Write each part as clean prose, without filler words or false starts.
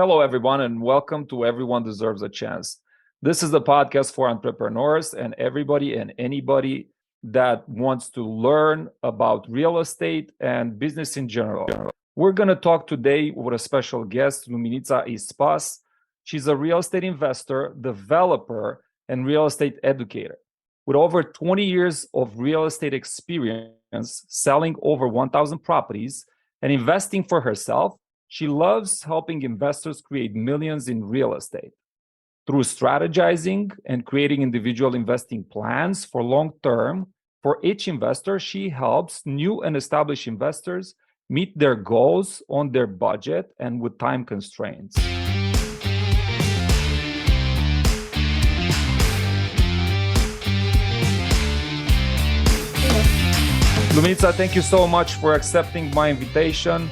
Hello, everyone, and welcome to Everyone Deserves a Chance. This is the podcast for entrepreneurs and everybody and anybody that wants to learn about real estate and business in general. We're going to talk today with a special guest, Luminita Ispas. She's a real estate investor, developer, and real estate educator. With over 20 years of real estate experience, selling over 1,000 properties, and investing for herself, she loves helping investors create millions in real estate. Through strategizing and creating individual investing plans for long term, for each investor, she helps new and established investors meet their goals on their budget and with time constraints. Luminita, thank you so much for accepting my invitation.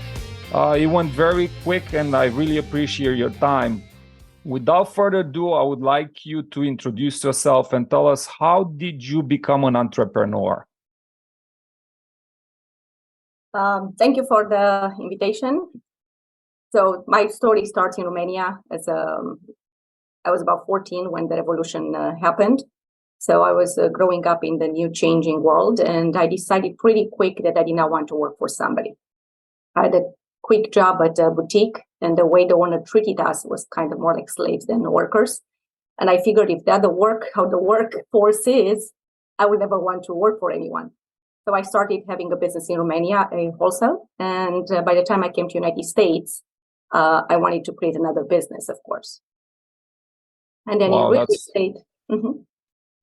It went very quick and I really appreciate your time. Without further ado, I would like you to introduce yourself and tell us, how did you become an entrepreneur? Thank you for the invitation. So my story starts in Romania. I was about 14 when the revolution happened. So I was growing up in the new changing world, and I decided pretty quick that I did not want to work for somebody. I had a quick job at a boutique, and the way the owner treated us was kind of more like slaves than workers. And I figured if that's how the workforce is, I would never want to work for anyone. So I started having a business in Romania, a wholesale. And by the time I came to the United States, I wanted to create another business, of course. And then in real estate.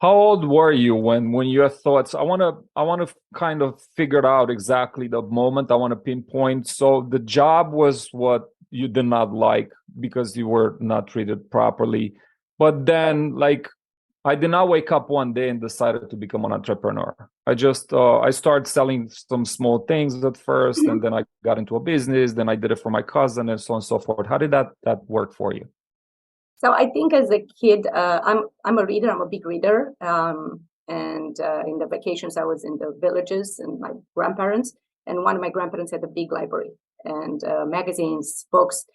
How old were you when your thoughts? I want to kind of figure out exactly the moment. I want to pinpoint. So the job was what you did not like because you were not treated properly. But then, I did not wake up one day and decided to become an entrepreneur. I started selling some small things at first, and then I got into a business. Then I did it for my cousin, and so on and so forth. How did that work for you? So I think as a kid, I'm a reader. I'm a big reader. And in the vacations, I was in the villages and my grandparents. And one of my grandparents had a big library and magazines, books,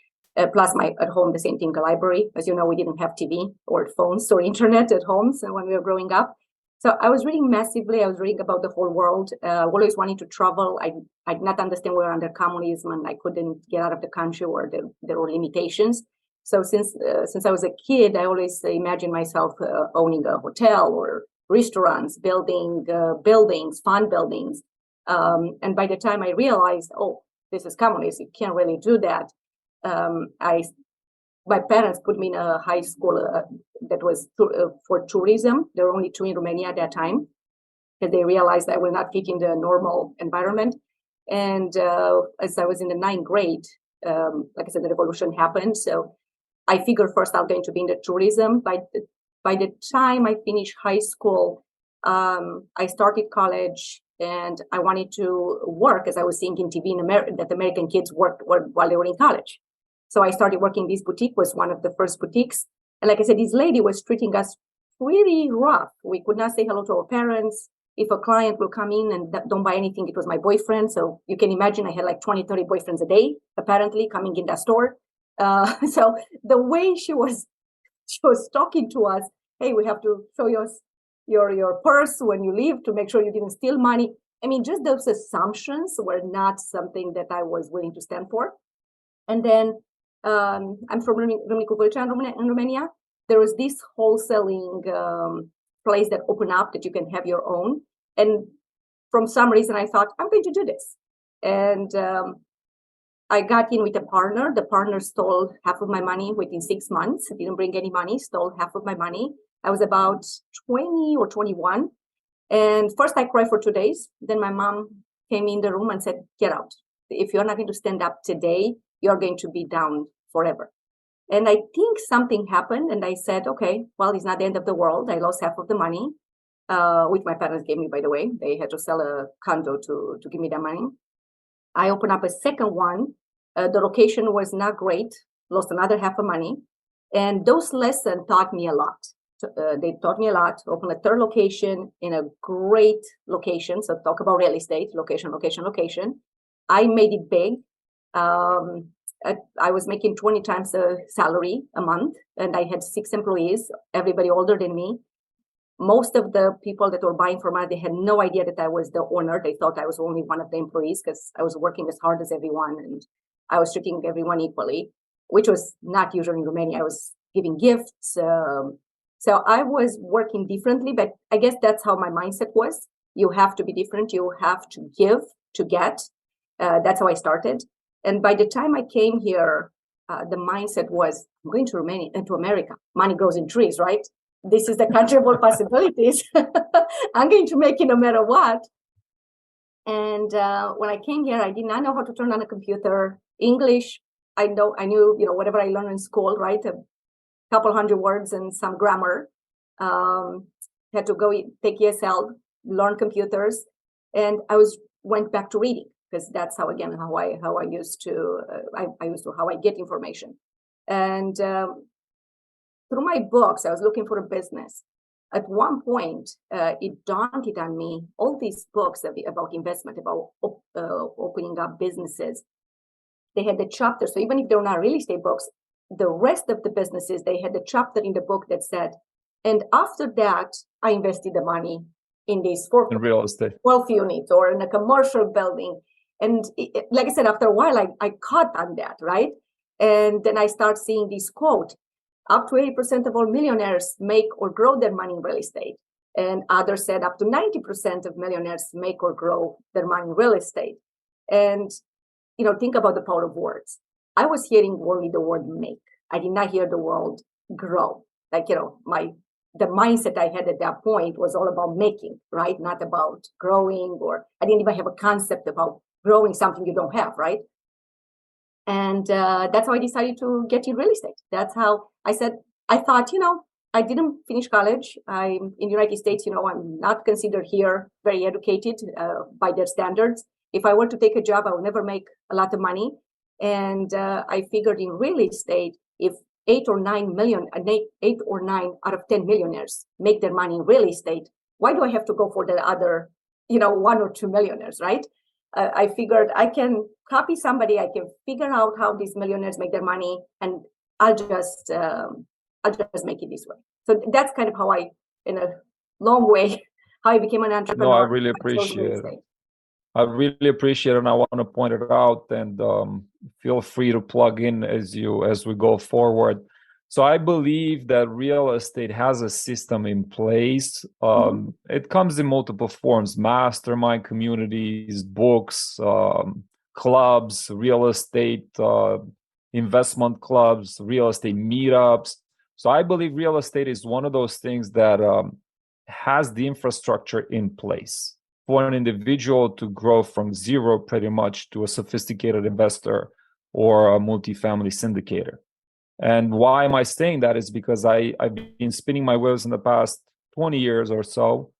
plus at home, the same thing, a library. As you know, we didn't have TV or phones or internet at home. So when we were growing up, so I was reading massively. I was reading about the whole world, always wanting to travel. I did not understand we were under communism and I couldn't get out of the country or there were limitations. So since I was a kid, I always imagined myself owning a hotel or restaurants, building buildings, fun buildings. And by the time I realized, oh, this is communist, you can't really do that. My parents put me in a high school that was for tourism. There were only two in Romania at that time, because they realized I will not fit in the normal environment. And as I was in the ninth grade, like I said, the revolution happened. So I figured first I'm going to be in the tourism. By the time I finished high school, I started college and I wanted to work, as I was seeing in TV in America that American kids worked while they were in college. So I started working. This boutique was one of the first boutiques. And like I said, this lady was treating us really rough. We could not say hello to our parents. If a client will come in and don't buy anything, it was my boyfriend. So you can imagine I had like 20, 30 boyfriends a day, apparently, coming in that store. So the way she was talking to us, hey, we have to show you your purse when you leave to make sure you didn't steal money. I mean, just those assumptions were not something that I was willing to stand for. And then I'm from Luminita in Romania. There was this wholesaling place that opened up that you can have your own. And from some reason, I thought, I'm going to do this. And I got in with a partner. The partner stole half of my money within 6 months. Didn't bring any money, stole half of my money. I was about 20 or 21. And first I cried for 2 days. Then my mom came in the room and said, get out. If you're not going to stand up today, you're going to be down forever. And I think something happened. And I said, okay, well, it's not the end of the world. I lost half of the money, which my parents gave me, by the way. They had to sell a condo to give me the money. I opened up a second one. The location was not great, lost another half of money. And those lessons taught me a lot. They taught me a lot to open a third location in a great location. So talk about real estate, location. I made it big. I was making 20 times the salary a month, and I had 6 employees, everybody older than me. Most of the people that were buying from us, they had no idea that I was the owner. They thought I was only one of the employees because I was working as hard as everyone, and I was treating everyone equally, which was not usual in Romania. I was giving gifts. So I was working differently, but I guess that's how my mindset was. You have to be different. You have to give to get. That's how I started. And by the time I came here, the mindset was, I'm going to Romania and to America. Money grows in trees, right? This is the country of all possibilities. I'm going to make it no matter what. And when I came here, I did not know how to turn on a computer. English, I knew, whatever I learned in school, right? A couple hundred words and some grammar. Had to go take ESL, learn computers, and went back to reading, because that's how I get information. And through my books, I was looking for a business. At one point, it dawned on me, all these books about investment, about opening up businesses, they had the chapter. So even if they're not real estate books, the rest of the businesses, they had a chapter in the book that said, and after that, I invested the money in these in real estate, 12 units or in a commercial building. And like I said, after a while, I caught on that, right? And then I start seeing this quote, up to 80% of all millionaires make or grow their money in real estate. And others said up to 90% of millionaires make or grow their money in real estate. And, think about the power of words. I was hearing only the word make. I did not hear the word grow. Like, the mindset I had at that point was all about making, right? Not about growing, or I didn't even have a concept about growing something you don't have, right? And that's how I decided to get in real estate. That's how I thought, I didn't finish college. I'm in the United States, I'm not considered here very educated by their standards. If I were to take a job, I would never make a lot of money. And I figured in real estate, if 8 or 9 out of 10 millionaires make their money in real estate, why do I have to go for the other, 1 or 2 millionaires, right? I figured I can copy somebody. I can figure out how these millionaires make their money, and I'll just make it this way. So that's kind of how in a long way, how I became an entrepreneur. No, I really appreciate it. I really appreciate it, and I want to point it out, and feel free to plug in as we go forward. So I believe that real estate has a system in place. It comes in multiple forms: mastermind communities, books, clubs, real estate investment clubs, real estate meetups. So I believe real estate is one of those things that has the infrastructure in place for an individual to grow from zero pretty much to a sophisticated investor or a multifamily syndicator. And why am I saying that is because I've been spinning my wheels in the past 20 years or so,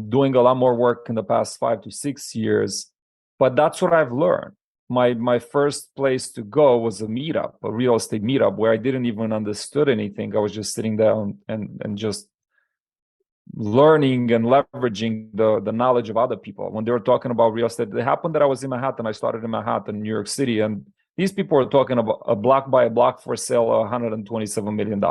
doing a lot more work in the past 5 to 6 years. But that's what I've learned. My first place to go was a meetup, a real estate meetup, where I didn't even understood anything. I was just sitting down and just learning and leveraging the knowledge of other people. When they were talking about real estate, it happened that I was in Manhattan. I started in Manhattan, New York City, and these people were talking about a block by a block for sale, $127 million.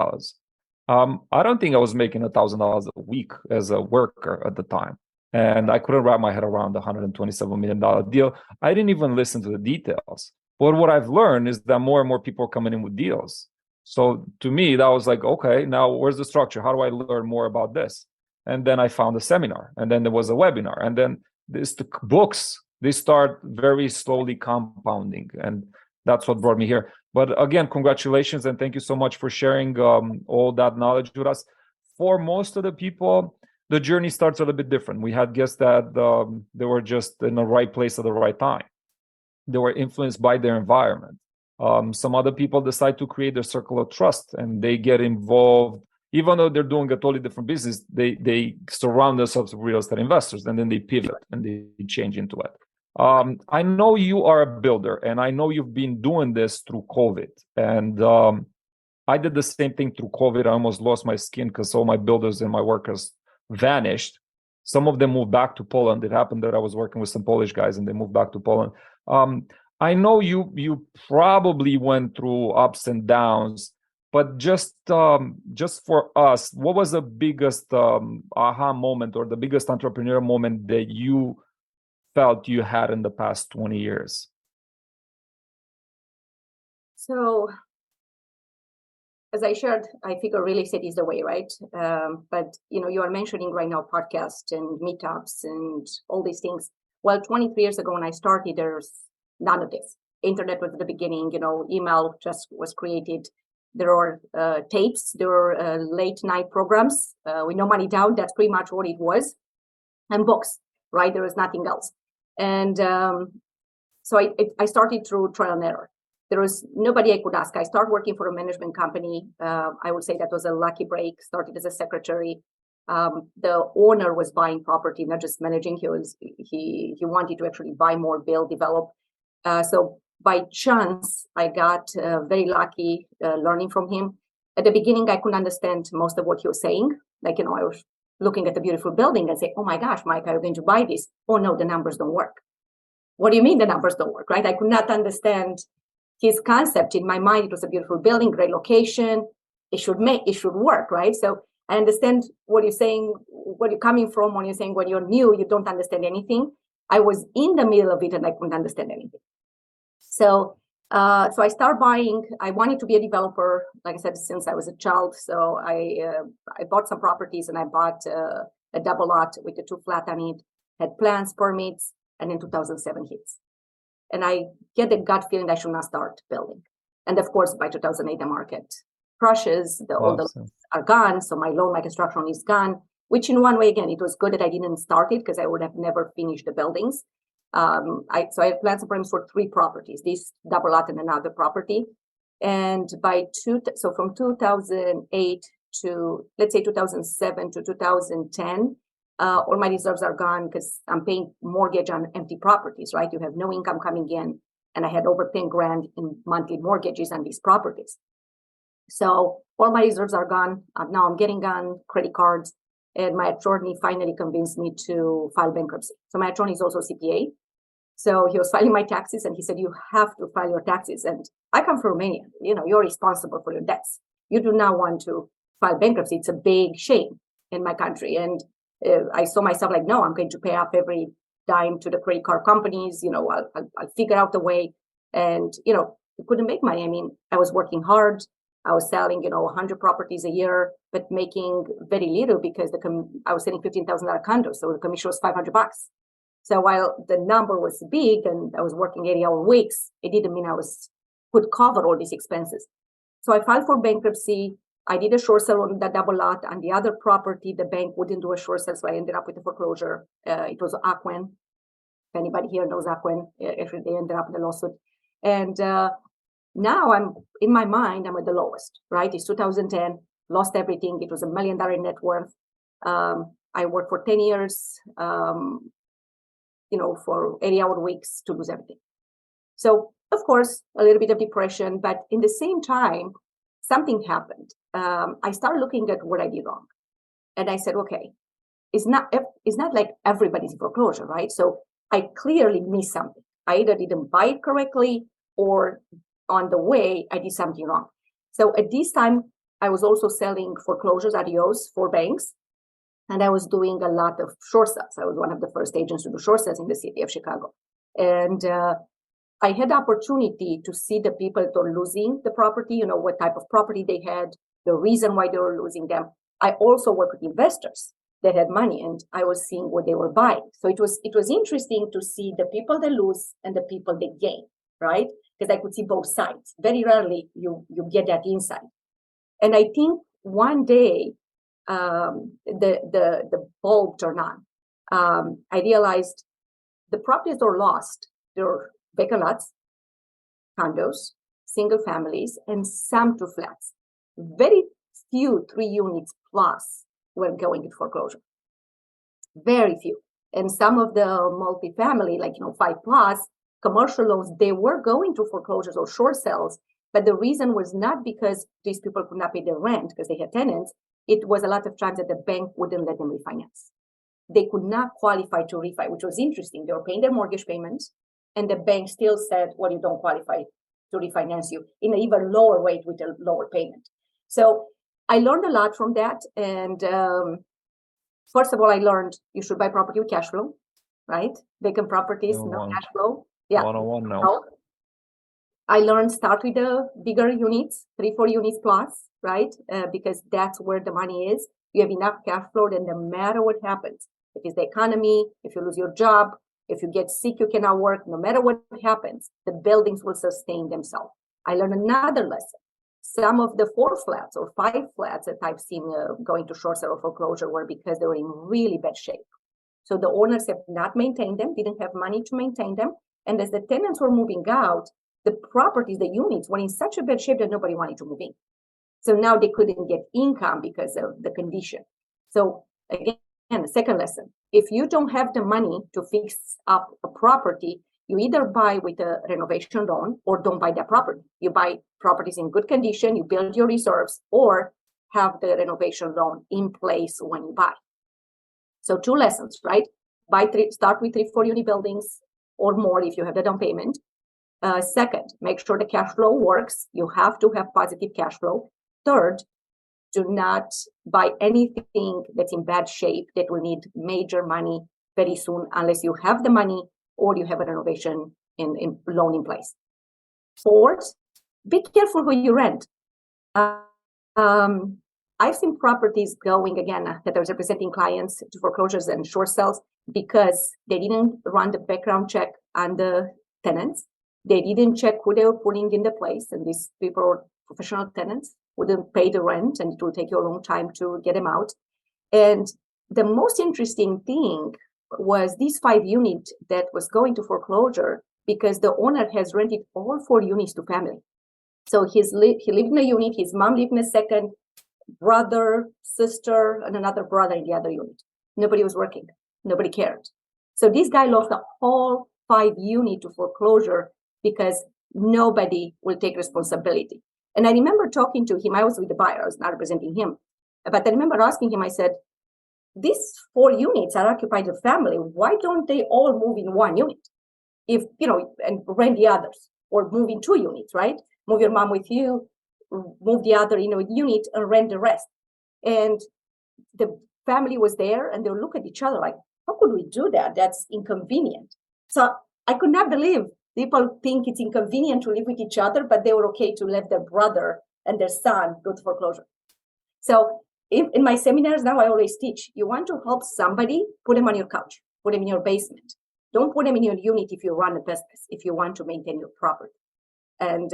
I don't think I was making $1,000 a week as a worker at the time. And I couldn't wrap my head around the $127 million deal. I didn't even listen to the details. But what I've learned is that more and more people are coming in with deals. So to me, that was like, okay, now where's the structure? How do I learn more about this? And then I found a seminar, and then there was a webinar, and then the books, they start very slowly compounding. And that's what brought me here. But again, congratulations, and thank you so much for sharing all that knowledge with us. For most of the people, the journey starts a little bit different. We had guests that they were just in the right place at the right time. They were influenced by their environment. Some other people decide to create their circle of trust, and they get involved. Even though they're doing a totally different business, they surround themselves with real estate investors, and then they pivot and they change into it. I know you are a builder, and I know you've been doing this through COVID. And I did the same thing through COVID. I almost lost my skin because all my builders and my workers vanished. Some of them moved back to Poland. It happened that I was working with some Polish guys, and they moved back to Poland. I know you probably went through ups and downs, but just for us, what was the biggest aha moment or the biggest entrepreneurial moment that you felt you had in the past 20 years? So, as I shared, I figure real estate is the way, right? But you are mentioning right now podcasts and meetups and all these things. Well, 23 years ago when I started, there's none of this. Internet was at the beginning. Email just was created. There are tapes. There are late night programs with no money down. That's pretty much what it was, and books. Right? There was nothing else. And so I started through trial and error. There was nobody I could ask. I started working for a management company. I would say that was a lucky break. Started as a secretary. The owner was buying property, not just managing. He wanted to actually buy more, build, develop. So by chance, I got very lucky learning from him. At the beginning, I couldn't understand most of what he was saying. Like, I was looking at a beautiful building and say, "Oh my gosh, Mike, are you going to buy this?" "Oh no, the numbers don't work." "What do you mean the numbers don't work?" Right? I could not understand his concept. In my mind, it was a beautiful building, great location. It should work, right? So I understand what you're saying, what you're coming from when you're saying when you're new, you don't understand anything. I was in the middle of it and I couldn't understand anything. So I started buying. I wanted to be a developer, like I said, since I was a child. So I bought some properties and I bought a double lot with a 2 flat on it, had plans, permits, and then 2007 hits. And I get the gut feeling I should not start building. And of course, by 2008, the market crashes, all the loans are gone. So my construction loan is gone, which in one way, again, it was good that I didn't start it because I would have never finished the buildings. So I had plans and permits for 3 properties, this double lot and another property. And so from 2008 to, let's say, 2007 to 2010, all my reserves are gone because I'm paying mortgage on empty properties, right? You have no income coming in. And I had over 10 grand in monthly mortgages on these properties. So all my reserves are gone. Now I'm getting on credit cards. And my attorney finally convinced me to file bankruptcy. So my attorney is also CPA. So he was filing my taxes and he said, "You have to file your taxes." And I come from Romania. You're responsible for your debts. You do not want to file bankruptcy. It's a big shame in my country. And I saw myself like, no, I'm going to pay up every dime to the credit card companies. I'll figure out the way. And, we couldn't make money. I mean, I was working hard. I was selling, 100 properties a year, but making very little because I was selling $15,000 condos. So the commission was $500. So while the number was big and I was working 80-hour weeks, it didn't mean I could cover all these expenses. So I filed for bankruptcy. I did a short sale on that double lot. On the other property, the bank wouldn't do a short sale, so I ended up with a foreclosure. It was Aquen. If anybody here knows Aquen, actually they ended up in the lawsuit. And now in my mind, I'm at the lowest, right? It's 2010, lost everything. It was $1 million net worth. I worked for 10 years, for 80-hour weeks to lose everything. So, of course, a little bit of depression, but in the same time, something happened. I started looking at what I did wrong. And I said, okay, it's not like everybody's in foreclosure, right? So I clearly missed something. I either didn't buy it correctly or on the way, I did something wrong. So at this time, I was also selling foreclosures, REOs for banks. And I was doing a lot of short sales. I was one of the first agents to do short sales in the city of Chicago. And I had the opportunity to see the people that were losing the property, what type of property they had, the reason why they were losing them. I also worked with investors that had money and I was seeing what they were buying. So it was interesting to see the people that lose and the people that gain, right? Because I could see both sides. Very rarely you get that insight. And I think one day the bulb turned on. I realized the properties are lost. There are vacant lots, condos, single families, and some 2 flats. Very few 3 units plus were going into foreclosure. Very few. And some of the multifamily, 5 plus commercial loans, they were going to foreclosures or short sales. But the reason was not because these people could not pay their rent because they had tenants. It was a lot of times that the bank wouldn't let them refinance. They could not qualify to refi, which was interesting. They were paying their mortgage payments. and the bank still said, well, you don't qualify to refinance you in an even lower rate with a lower payment. So I learned a lot from that. And first of all, I learned you should buy property with cash flow, right? Vacant properties, no cash flow. Yeah. 101 now. So I learned start with the bigger units, 3-4 units plus, right? Because that's where the money is. You have enough cash flow, then no matter what happens, if it's the economy, if you lose your job, if you get sick, you cannot work, no matter what happens, the buildings will sustain themselves. I learned another lesson. Some of the 4 flats or 5 flats that I've seen going to short sale or foreclosure were because they were in really bad shape. So the owners have not maintained them, didn't have money to maintain them. And as the tenants were moving out, the properties, the units were in such a bad shape that nobody wanted to move in. So now they couldn't get income because of the condition. So again, the second lesson, if you don't have the money to fix up a property, you either buy with a renovation loan or don't buy that property. You buy properties in good condition, you build your reserves, or have the renovation loan in place when you buy. So 2 lessons, right? Start with 3-4 unit buildings or more if you have the down payment. Second, make sure the cash flow works. You have to have positive cash flow. Third, do not buy anything that's in bad shape that will need major money very soon unless you have the money or you have a renovation loan in place. Fourth, be careful who you rent. I've seen properties going again that I was representing clients to foreclosures and short sales because they didn't run the background check on the tenants. They didn't check who they were putting in the place, and these people are professional tenants, wouldn't pay the rent, and it will take you a long time to get them out. And the most interesting thing was these 5 units that was going to foreclosure because the owner has rented all 4 units to family. So he lived in a unit, his mom lived in a second, brother, sister, and another brother in the other unit. Nobody was working. Nobody cared. So this guy lost the whole 5 unit to foreclosure because nobody will take responsibility. And I remember talking to him. I was with the buyer. I was not representing him. But I remember asking him, I said, these 4 units are occupied with family. Why don't they all move in 1 unit? If, and rent the others, or move in 2 units, right? Move your mom with you, move the other, unit and rent the rest. And the family was there and they would look at each other like, how could we do that? That's inconvenient. So I could not believe people think it's inconvenient to live with each other, but they were okay to let their brother and their son go to foreclosure. So in my seminars now, I always teach, you want to help somebody, put them on your couch, put them in your basement. Don't put them in your unit if you run a business, if you want to maintain your property. And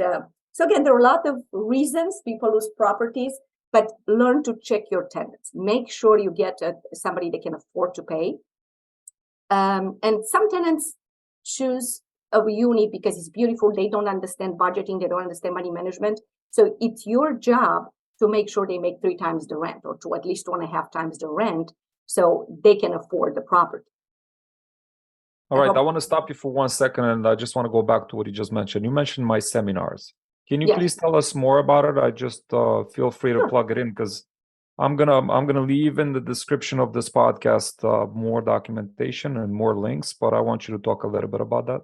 so again, there are a lot of reasons people lose properties, but learn to check your tenants. Make sure you get somebody that can afford to pay. And some tenants choose a unit because it's beautiful. They don't understand budgeting. They don't understand money management. So it's your job to make sure they make 3 times the rent or to at least 2.5 times the rent so they can afford the property. All right, I want to stop you for 1 second, and I just want to go back to what you just mentioned. You mentioned my seminars. Can you please tell us more about it? I just feel free to plug it in because I'm gonna leave in the description of this podcast more documentation and more links, but I want you to talk a little bit about that.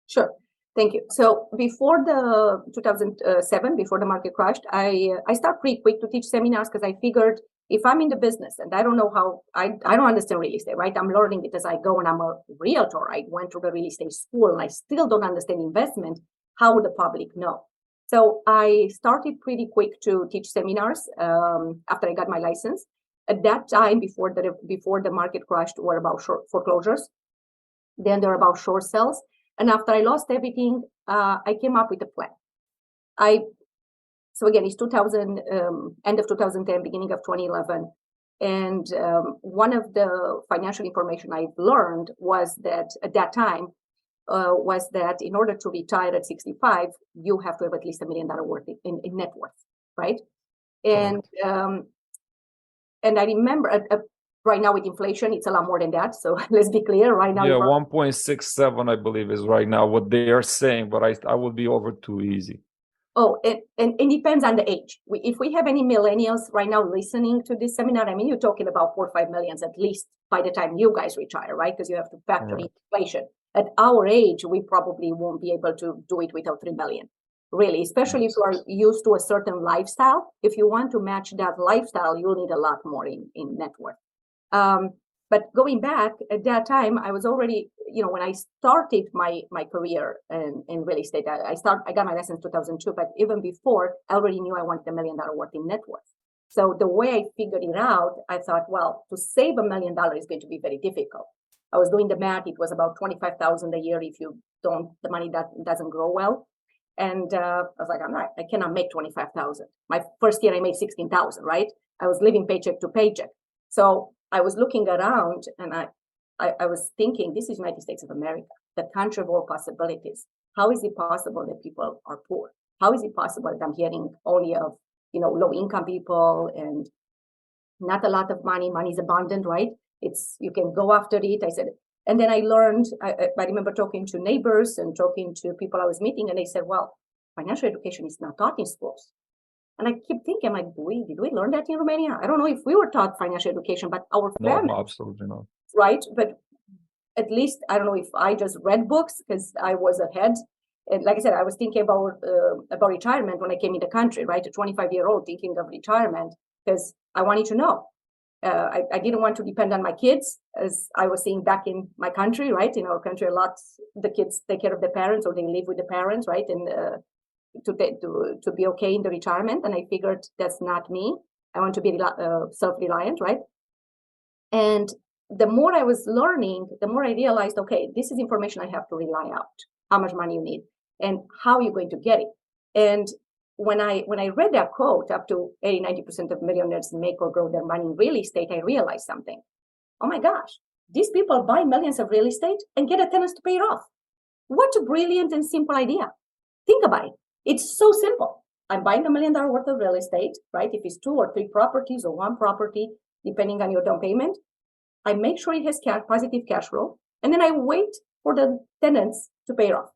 Sure, thank you. So before the 2007, before the market crashed, I started pretty quick to teach seminars because I figured if I'm in the business and I don't know how, I don't understand real estate, right? I'm learning it as I go, and I'm a realtor. I went through the real estate school and I still don't understand investment. How would the public know? So I started pretty quick to teach seminars after I got my license. At that time, before the market crashed, were about short foreclosures. Then there were about short sales. And after I lost everything, I came up with a plan. So again, it's 2000, end of 2010, beginning of 2011. And one of the financial information I've learned was that at that time, was that in order to retire at 65, you have to have at least $1 million worth in net worth, right? And and I remember right now with inflation, it's a lot more than that. So let's be clear. Right now, 1.67, I believe, is right now what they are saying, but I would be over too easy. Oh, and it depends on the age. If we have any millennials right now listening to this seminar, I mean, you're talking about 4 or 5 millions at least by the time you guys retire, right? Because you have to factor in inflation. At our age, we probably won't be able to do it without 3 million. Really, especially if you are used to a certain lifestyle. If you want to match that lifestyle, you'll need a lot more in net worth. But going back, at that time, I was already, when I started my career in real estate, I got my license in 2002, but even before, I already knew I wanted $1 million worth in net worth. So the way I figured it out, I thought, well, to save $1 million is going to be very difficult. I was doing the math. It was about $25,000 a year if the money doesn't grow well. And I was like, I cannot make $25,000. My first year, I made $16,000, right? I was living paycheck to paycheck. So I was looking around and I was thinking, this is United States of America, the country of all possibilities. How is it possible that people are poor? How is it possible that I'm hearing only of, low income people and not a lot of money? Money is abundant, right? You can go after it. I said, and then I learned, I remember talking to neighbors and talking to people I was meeting, and they said, well, financial education is not taught in schools. And I keep thinking, like, did we learn that in Romania? I don't know if we were taught financial education, but our family. No, absolutely not. Right? But at least, I don't know if I just read books because I was ahead. And like I said, I was thinking about retirement when I came in the country, right? A 25-year-old thinking of retirement because I wanted to know. I didn't want to depend on my kids, as I was seeing back in my country, right? In our country, a lot the kids take care of the parents or they live with the parents, right? And to be okay in the retirement. And I figured that's not me. I want to be self-reliant, right? And the more I was learning, the more I realized, okay, this is information I have to rely out. How much money you need and how you're going to get it. And when I read that quote, up to 80-90% of millionaires make or grow their money in real estate, I realized something. Oh my gosh, these people buy millions of real estate and get a tenant to pay it off. What a brilliant and simple idea. Think about it. It's so simple. I'm buying $1 million worth of real estate, right? If it's 2 or 3 properties or 1 property, depending on your down payment, I make sure it has positive cash flow, and then I wait for the tenants to pay it off.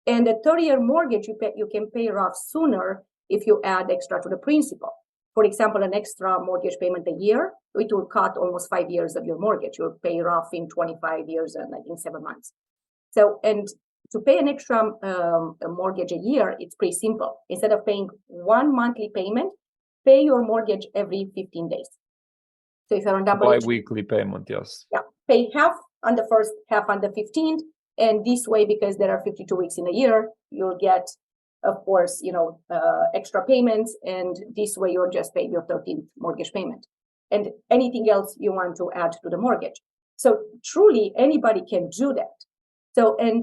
And a 30-year mortgage, you can pay it off sooner if you add extra to the principal. For example, an extra mortgage payment a year, it will cut almost 5 years of your mortgage. You'll pay it off in 25 years and I think 7 months. So, and to pay an extra mortgage a year, it's pretty simple. Instead of paying 1 monthly payment, pay your mortgage every 15 days. So if you're on bi-weekly payment, yes. Yeah, pay half on the first, half on the 15th. And this way, because there are 52 weeks in a year, you'll get, of course, extra payments. And this way, you're just paying your 13th mortgage payment and anything else you want to add to the mortgage. So truly, anybody can do that. So, and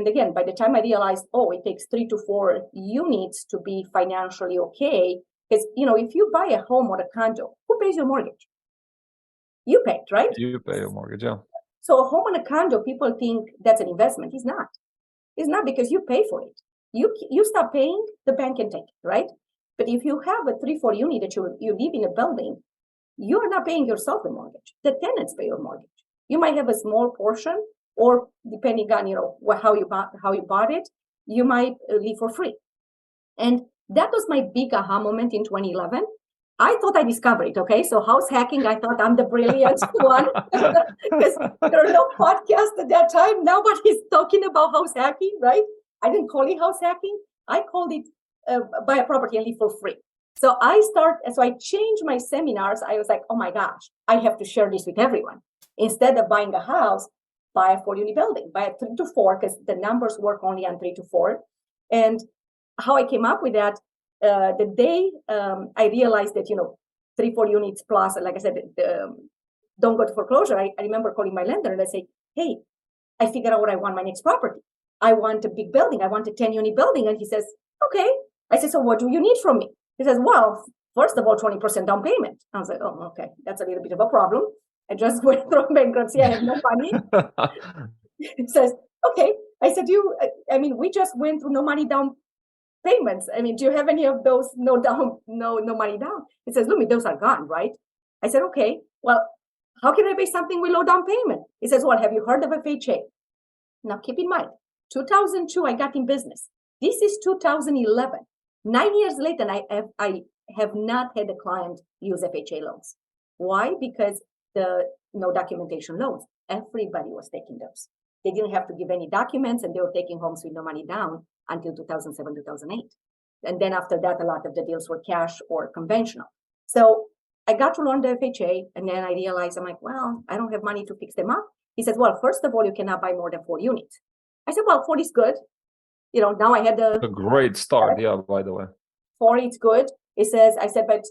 again, by the time I realized, it takes 3 to 4 units to be financially okay. Because, if you buy a home or a condo, who pays your mortgage? You pay it, right? You pay your mortgage, yeah. So a home and a condo, people think that's an investment. It's not. It's not because you pay for it. You stop paying, the bank can take it, right? But if you have a 3-4 unit that you live in a building, you're not paying yourself the mortgage. The tenants pay your mortgage. You might have a small portion, or depending on how you bought it, you might live for free. And that was my big aha moment in 2011. I thought I discovered it, okay? So house hacking, I thought I'm the brilliant one. Because there are no podcasts at that time. Nobody's talking about house hacking, right? I didn't call it house hacking. I called it buy a property and live for free. So I changed my seminars. I was like, oh my gosh, I have to share this with everyone. Instead of buying a house, buy a 4-unit building, buy a 3 to 4, because the numbers work only on 3 to 4. And how I came up with that, the day I realized that, 3-4 units plus, like I said, don't go to foreclosure. I remember calling my lender and I say, hey, I figured out what I want my next property. I want a big building. I want a 10-unit building. And he says, okay. I said, so what do you need from me? He says, well, first of all, 20% down payment. I was like, oh, okay. That's a little bit of a problem. I just went through bankruptcy. I have no money. He says, okay. I said, we just went through no money down payments. I mean, do you have any of those no money down? He says, Lumi, those are gone, right? I said, okay, well, how can I pay something with low down payment? He says, well, have you heard of FHA? Now, keep in mind, 2002, I got in business. This is 2011. 9 years later, I have not had a client use FHA loans. Why? Because the no documentation loans. Everybody was taking those. they didn't have to give any documents, and they were taking homes with no money down until 2007, 2008. And then after that, a lot of the deals were cash or conventional. So I got to learn the FHA, and then I realized, I'm like, well, I don't have money to fix them up. He says, well, first of all, you cannot buy more than 4 units. I said, well, 40 is good. Now I had a great start. Yeah, by the way. 40 is good. He says, I said, but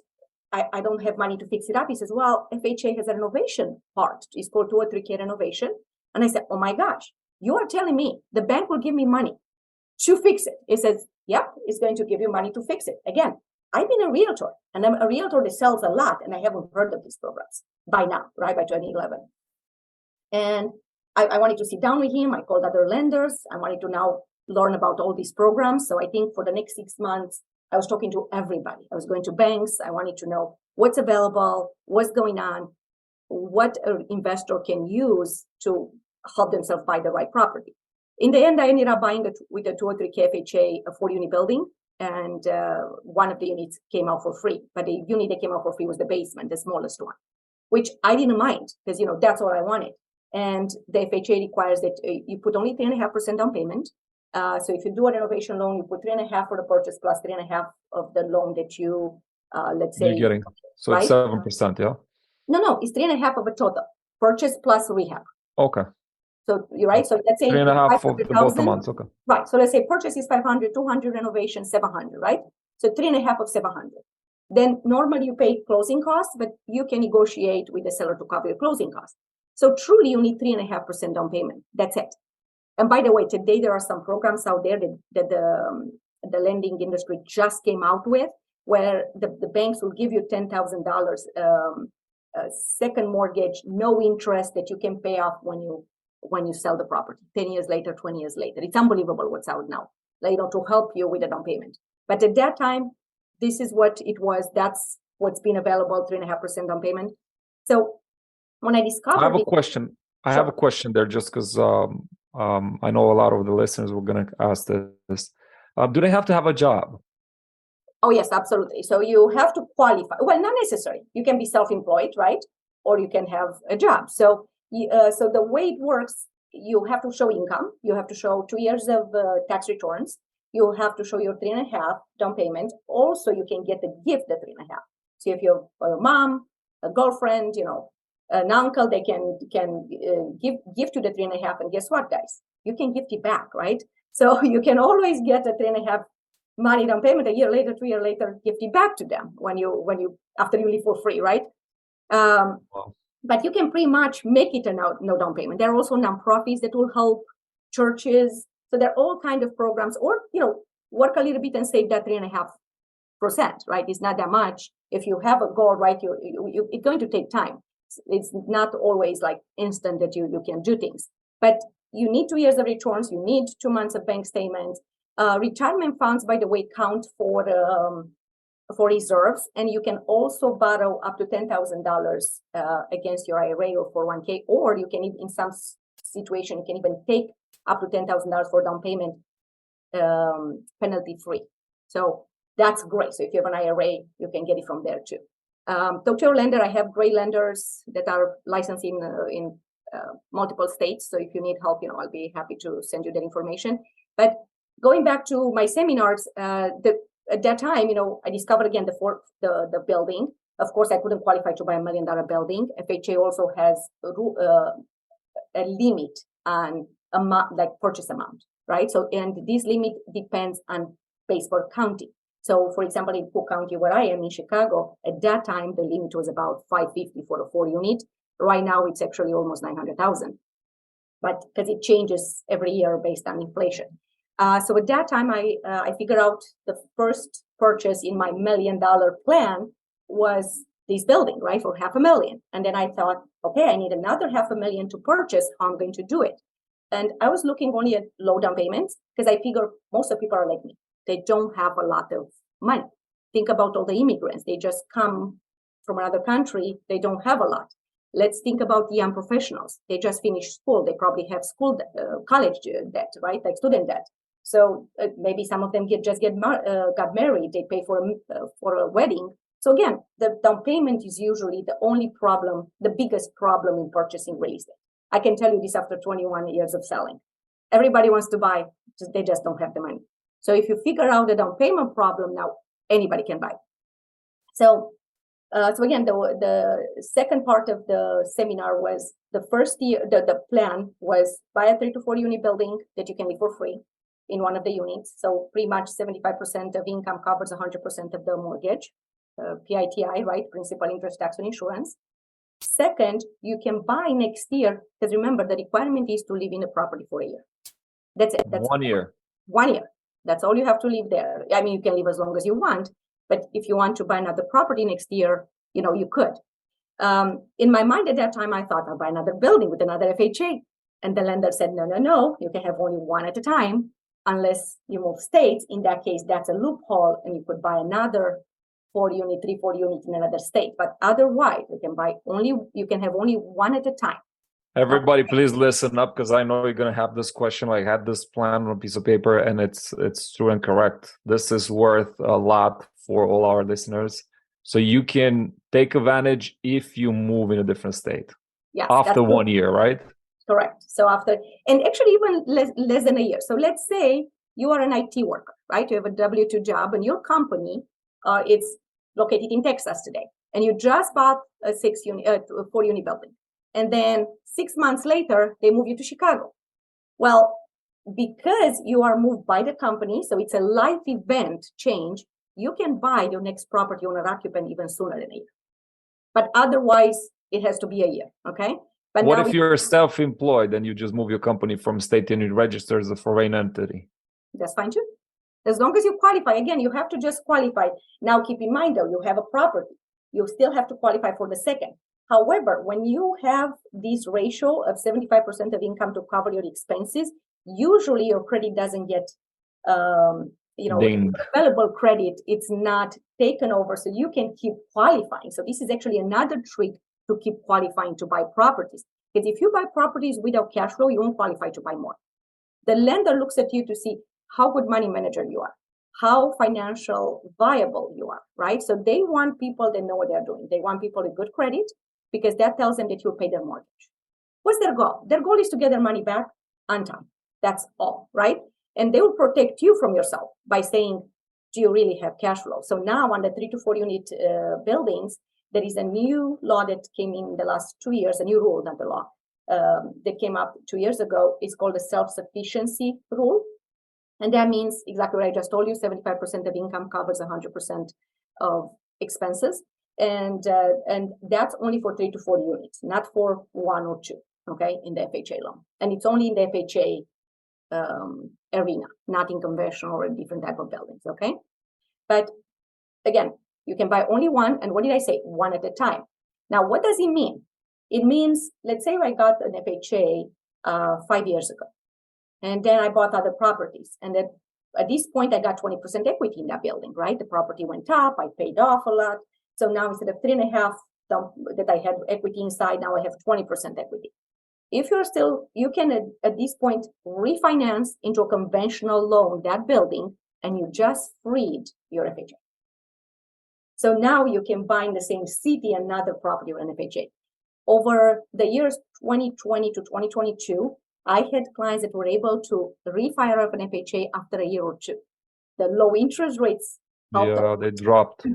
I don't have money to fix it up. He says, well, FHA has a renovation part. It's called 203K renovation. And I said, oh my gosh, you are telling me the bank will give me money to fix it? He says, yep, it's going to give you money to fix it. Again, I've been a realtor, and I'm a realtor that sells a lot, and I haven't heard of these programs by now, right, by 2011. And I wanted to sit down with him. I called other lenders. I wanted to now learn about all these programs. So I think for the next 6 months, I was talking to everybody. I was going to banks. I wanted to know what's available, what's going on, what an investor can use to help themselves buy the right property. In the end, I ended up buying with a 203K FHA, a 4-unit building, and one of the units came out for free. But the unit that came out for free was the basement, the smallest one, which I didn't mind because, that's what I wanted. And the FHA requires that you put only 3.5% down payment. So if you do a renovation loan, you put 3.5% for the purchase plus 3.5% of the loan that you, let's say, you're getting. So right? It's 7%, yeah? No, it's 3.5% of a total purchase plus rehab. Okay. So you're right. So let's say 3.5 for both the months. Okay. Right. So let's say purchase is 500, 200 renovation 700, right? So 3.5% of 700. Then normally you pay closing costs, but you can negotiate with the seller to cover your closing costs. So truly you need 3.5% down payment. That's it. And by the way, today there are some programs out there that the lending industry just came out with, where the banks will give you $10,000 second mortgage, no interest, that you can pay off when you sell the property 10 years later, 20 years later. It's unbelievable what's out now, to help you with the down payment. But at that time, this is what it was. That's what's been available, 3.5% down payment. So when I discovered, I have a question. Sure. I have a question there, just because I know a lot of the listeners were going to ask this. Do they have to have a job? Oh, yes, absolutely. So you have to qualify. Well, not necessary. You can be self-employed, right? Or you can have a job. So the way it works, you have to show income. You have to show 2 years of tax returns. You have to show your 3.5% down payment. Also, you can get the gift, the 3.5%. So if you have a mom, a girlfriend, an uncle, they can give to the 3.5%. And guess what, guys? You can gift it back, right? So you can always get a 3.5% money down payment, a year later, 2 years later, gift it back to them when you after you leave for free, right? Wow. But you can pretty much make it a no down payment. There are also nonprofits that will help, churches. So there are all kinds of programs, or work a little bit and save that 3.5%, right? It's not that much. If you have a goal, right, it's going to take time. It's not always like instant that you can do things. But you need 2 years of returns. You need 2 months of bank statements. Retirement funds, by the way, count for reserves, and you can also borrow up to $10,000 against your IRA or 401k, or you can, in some situation, you can even take up to $10,000 for down payment, penalty free. So that's great. So if you have an IRA, you can get it from there too. Talk to your lender. I have great lenders that are licensed in multiple states. So if you need help, I'll be happy to send you that information. But going back to my seminars, at that time, I discovered again the building. Of course, I couldn't qualify to buy $1 million building. FHA also has a limit on amount, like purchase amount, right? So, and this limit depends on Baseball County. So, for example, in Cook County, where I am in Chicago, at that time the limit was about $550 for a 4-unit. Right now, it's actually almost $900,000, but because it changes every year based on inflation. So at that time, I figured out the first purchase in my $1 million plan was this building, right, for $500,000. And then I thought, okay, I need another $500,000 to purchase. How I'm going to do it? And I was looking only at low down payments because I figure most of the people are like me. They don't have a lot of money. Think about all the immigrants. They just come from another country. They don't have a lot. Let's think about young professionals. They just finished school. They probably have college debt, right, like student debt. So maybe some of them got married. They pay for a wedding. So again, the down payment is usually the only problem, the biggest problem in purchasing real estate. I can tell you this after 21 years of selling. Everybody wants to buy, they just don't have the money. So if you figure out the down payment problem, now anybody can buy. So again, the second part of the seminar was the first year, the plan was buy a 3 to 4 unit building that you can live for free in one of the units. So pretty much 75% of income covers 100% of the mortgage, PITI, right? Principal, interest, tax, and insurance. Second, you can buy next year, because remember, the requirement is to live in the property for a year. That's it. That's 1 year. 1 year. That's all you have to live there. I mean, you can live as long as you want, but if you want to buy another property next year, you could. In my mind at that time, I thought I'll buy another building with another FHA. And the lender said, no, you can have only one at a time unless you move states. In that case, that's a loophole, and you could buy another 4 unit in another state. But otherwise, you can have only one at a time. Everybody, please listen up, because I know you're going to have this question. I had this plan on a piece of paper, and it's true and correct. This is worth a lot for all our listeners. So you can take advantage if you move in a different state. Yes, after 1 year, right? Correct. So after, and actually even less than a year. So let's say you are an IT worker, right? You have a W-2 job, and your company, it's located in Texas today, and you just bought a 4 unit building. And then 6 months later, they move you to Chicago. Well, because you are moved by the company, so it's a life event change, you can buy your next property owner occupant even sooner than a year. But otherwise, it has to be a year, okay? But what if you're self-employed and you just move your company from state and you register as a foreign entity? That's fine too. As long as you qualify. Again, you have to just qualify. Now, keep in mind, though, you have a property. You still have to qualify for the second. However, when you have this ratio of 75% of income to cover your expenses, usually your credit doesn't get, available credit. It's not taken over, so you can keep qualifying. So this is actually another trick to keep qualifying to buy properties. Because if you buy properties without cash flow, you won't qualify to buy more. The lender looks at you to see how good money manager you are, how financial viable you are, right? So they want people that know what they're doing. They want people with good credit, because that tells them that you'll pay their mortgage. What's their goal? Their goal is to get their money back on time. That's all, right? And they will protect you from yourself by saying, do you really have cash flow? So now on the 3 to 4 unit buildings, there is a new law that came in the last 2 years, a new rule, not the law, that came up 2 years ago. It's called the self-sufficiency rule. And that means exactly what I just told you, 75% of income covers 100% of expenses. And that's only for 3 to 4 units, not for 1 or 2, okay, in the FHA loan. And it's only in the FHA arena, not in conventional or a different type of buildings, okay? But again, you can buy only one, and what did I say? One at a time. Now, what does it mean? It means, let's say I got an FHA 5 years ago, and then I bought other properties, and then at this point I got 20% equity in that building, right? The property went up, I paid off a lot. So now instead of 3.5 that I had equity inside, now I have 20% equity. If you're still, you can at this point refinance into a conventional loan that building, and you just freed your FHA. So now you can buy in the same city another property with an FHA. Over the years 2020 to 2022, I had clients that were able to refire up an FHA after a year or two. The low interest rates helped they dropped.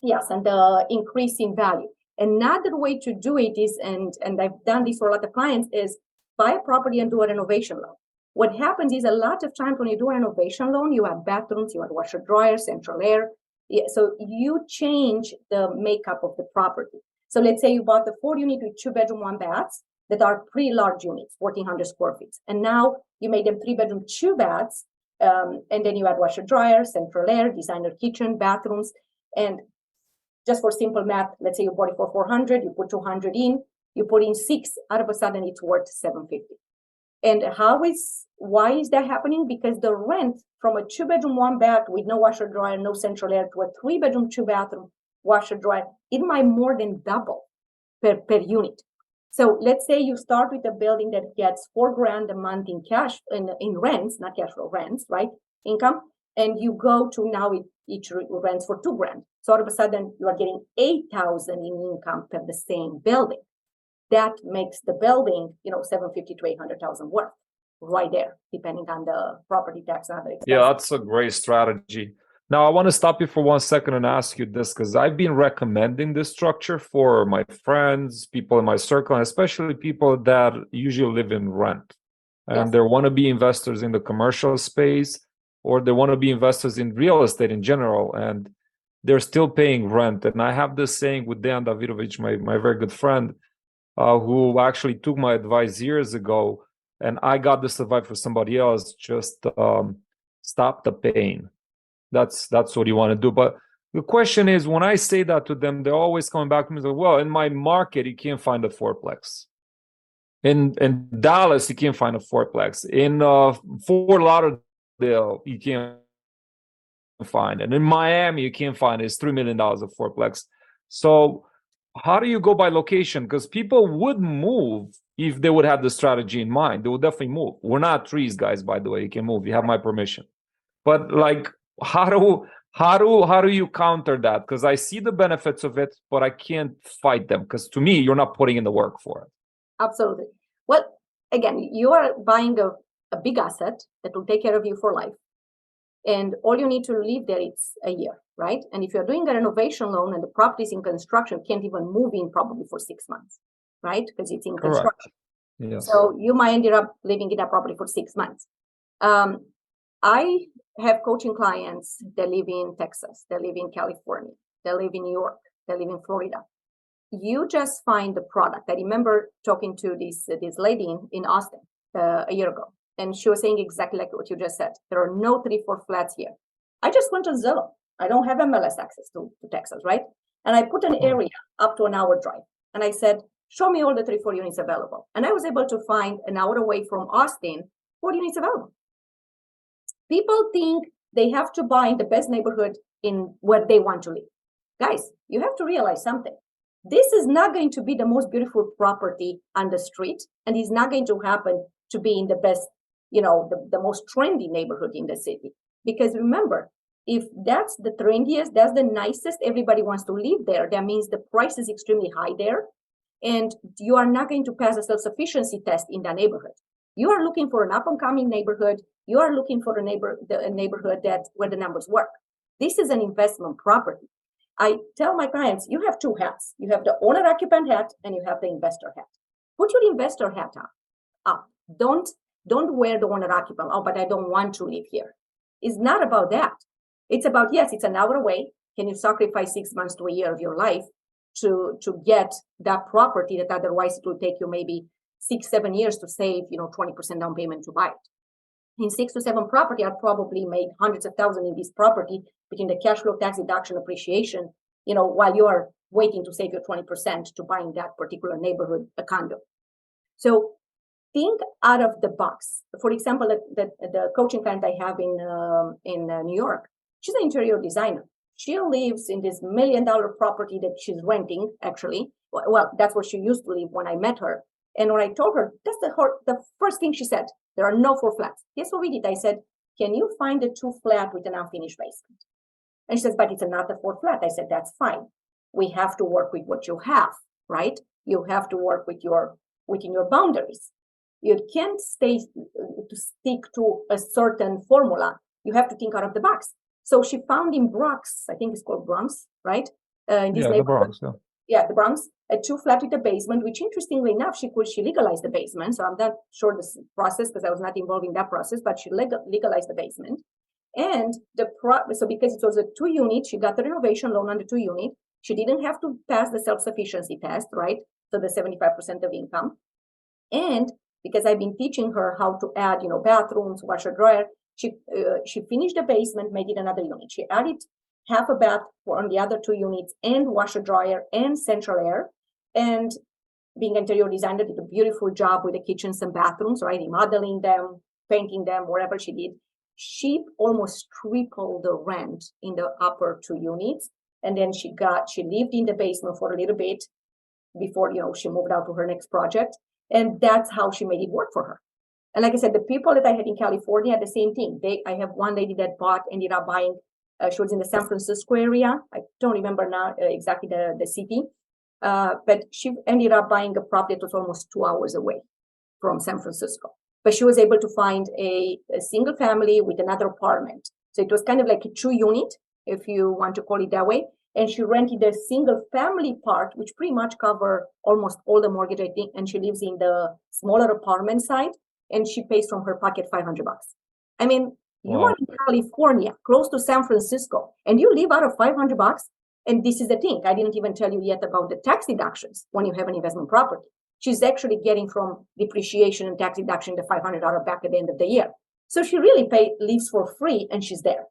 Yes, and the increase in value. Another way to do it is, and I've done this for a lot of clients, is buy a property and do a renovation loan. What happens is a lot of times when you do a renovation loan, you have bathrooms, you have washer dryer, central air. So you change the makeup of the property. So let's say you bought the 4 unit with 2 bedroom, 1 baths that are pretty large units, 1,400 square feet. And now you made them 3 bedroom, 2 baths, and then you add washer dryer, central air, designer kitchen, bathrooms, and just for simple math, let's say you bought it for 400, you put 200 in, you put in 6, out of a sudden it's worth 750. And why is that happening? Because the rent from a 2 bedroom, 1 bath with no washer dryer, no central air, to a 3 bedroom, 2 bathroom washer dryer, it might more than double per unit. So let's say you start with a building that gets $4,000 a month in cash, in rents, not cash flow, rents, right? Income. And you go to now each rents for $2,000. So all of a sudden you are getting $8,000 in income per the same building. that makes the building, 750 to 800,000 worth right there, depending on the property tax and other expenses. Yeah, that's a great strategy. Now, I want to stop you for 1 second and ask you this, because I've been recommending this structure for my friends, people in my circle, and especially people that usually live in rent. And they want to be investors in the commercial space, or they want to be investors in real estate in general, and they're still paying rent. And I have this saying with Dan Davidovich, my very good friend, who actually took my advice years ago, and I got this advice for somebody else, just stop the pain. That's what you want to do. But the question is, when I say that to them, they're always coming back to me and say, well, in my market, you can't find a fourplex. In Dallas, you can't find a fourplex. In Fort Lauderdale, you can't find it. And in Miami, you can't find it. It's $3 million of fourplex. So how do you go by location? Because people would move if they would have the strategy in mind. They would definitely move. We're not trees, guys, by the way. You can move. You have my permission. But like, how do you counter that? Because I see the benefits of it, but I can't fight them. Because to me, you're not putting in the work for it. Absolutely. Well, again, you are buying a big asset that will take care of you for life. And all you need to live there, it's a year, right? And if you're doing a renovation loan and the property is in construction, can't even move in probably for 6 months, right? Because it's in construction. Yes. So you might end up living in that property for 6 months. I have coaching clients that live in Texas, they live in California, they live in New York, they live in Florida. You just find the product. I remember talking to this lady in Austin a year ago, and she was saying exactly like what you just said. There are no 3-4 flats here. I just went to Zillow. I don't have MLS access to Texas, right? And I put an area up to an hour drive, and I said, show me all the 3-4 units available. And I was able to find an hour away from Austin, 4 units available. People think they have to buy in the best neighborhood in where they want to live. Guys, you have to realize something. This is not going to be the most beautiful property on the street, and it's not going to happen to be in the best, the most trendy neighborhood in the city. Because remember, if that's the trendiest, that's the nicest, everybody wants to live there, that means the price is extremely high there, and you are not going to pass a self-sufficiency test in that neighborhood. You are looking for an up-and-coming neighborhood. You are looking for a neighborhood where the numbers work. This is an investment property. I tell my clients, you have 2 hats. You have the owner-occupant hat and you have the investor hat. Put your investor hat up. Don't wear the owner-occupant. Oh, but I don't want to live here. It's not about that. It's about, yes, it's an hour away. Can you sacrifice 6 months to a year of your life to get that property that otherwise it will take you maybe 6-7 years to save, 20% down payment to buy it. In 6 to 7 property, I've probably made hundreds of thousands in this property between the cash flow, tax deduction, appreciation, while you are waiting to save your 20% to buy in that particular neighborhood a condo. So think out of the box. For example, the coaching client I have in New York, she's an interior designer. She lives in this $1 million property that she's renting, actually. Well, that's where she used to live when I met her. And when I told her, that's the first thing she said, there are no 4 flats. Guess what we did? I said, can you find a 2 flat with an unfinished basement? And she says, but it's not a 4 flat. I said, that's fine. We have to work with what you have, right? You have to work within your boundaries. You can't stick to a certain formula. You have to think out of the box. So she found in Bronx, I think it's called Bronx, right? In this the Bronx, yeah, the Bronx, a 2 flat with a basement, which interestingly enough, she legalized the basement. So I'm not sure this process because I was not involved in that process, but she legalized the basement. And so because it was a 2 unit, she got the renovation loan on the 2 unit. She didn't have to pass the self-sufficiency test, right? So the 75% of income. And because I've been teaching her how to add, bathrooms, washer, dryer, she finished the basement, made it another unit. She added half a bath on the other 2 units and washer, dryer and central air. And being an interior designer, did a beautiful job with the kitchens and bathrooms, right? Remodeling them, painting them, whatever she did. She almost tripled the rent in the upper 2 units. And then she lived in the basement for a little bit before, she moved out to her next project. And that's how she made it work for her. And like I said, the people that I had in California, the same thing. I have one lady that ended up buying, she was in the San Francisco area. I don't remember now exactly the city. But she ended up buying a property that was almost 2 hours away from San Francisco. But she was able to find a single family with another apartment. So it was kind of like a 2-unit, if you want to call it that way. And she rented a single family part, which pretty much cover almost all the mortgage, I think. And she lives in the smaller apartment side, and she pays from her pocket $500. I mean, you are in California, close to San Francisco, and you live out of $500. And this is the thing, I didn't even tell you yet about the tax deductions when you have an investment property. She's actually getting from depreciation and tax deduction the $500 back at the end of the year. So she really lives for free, and she's there.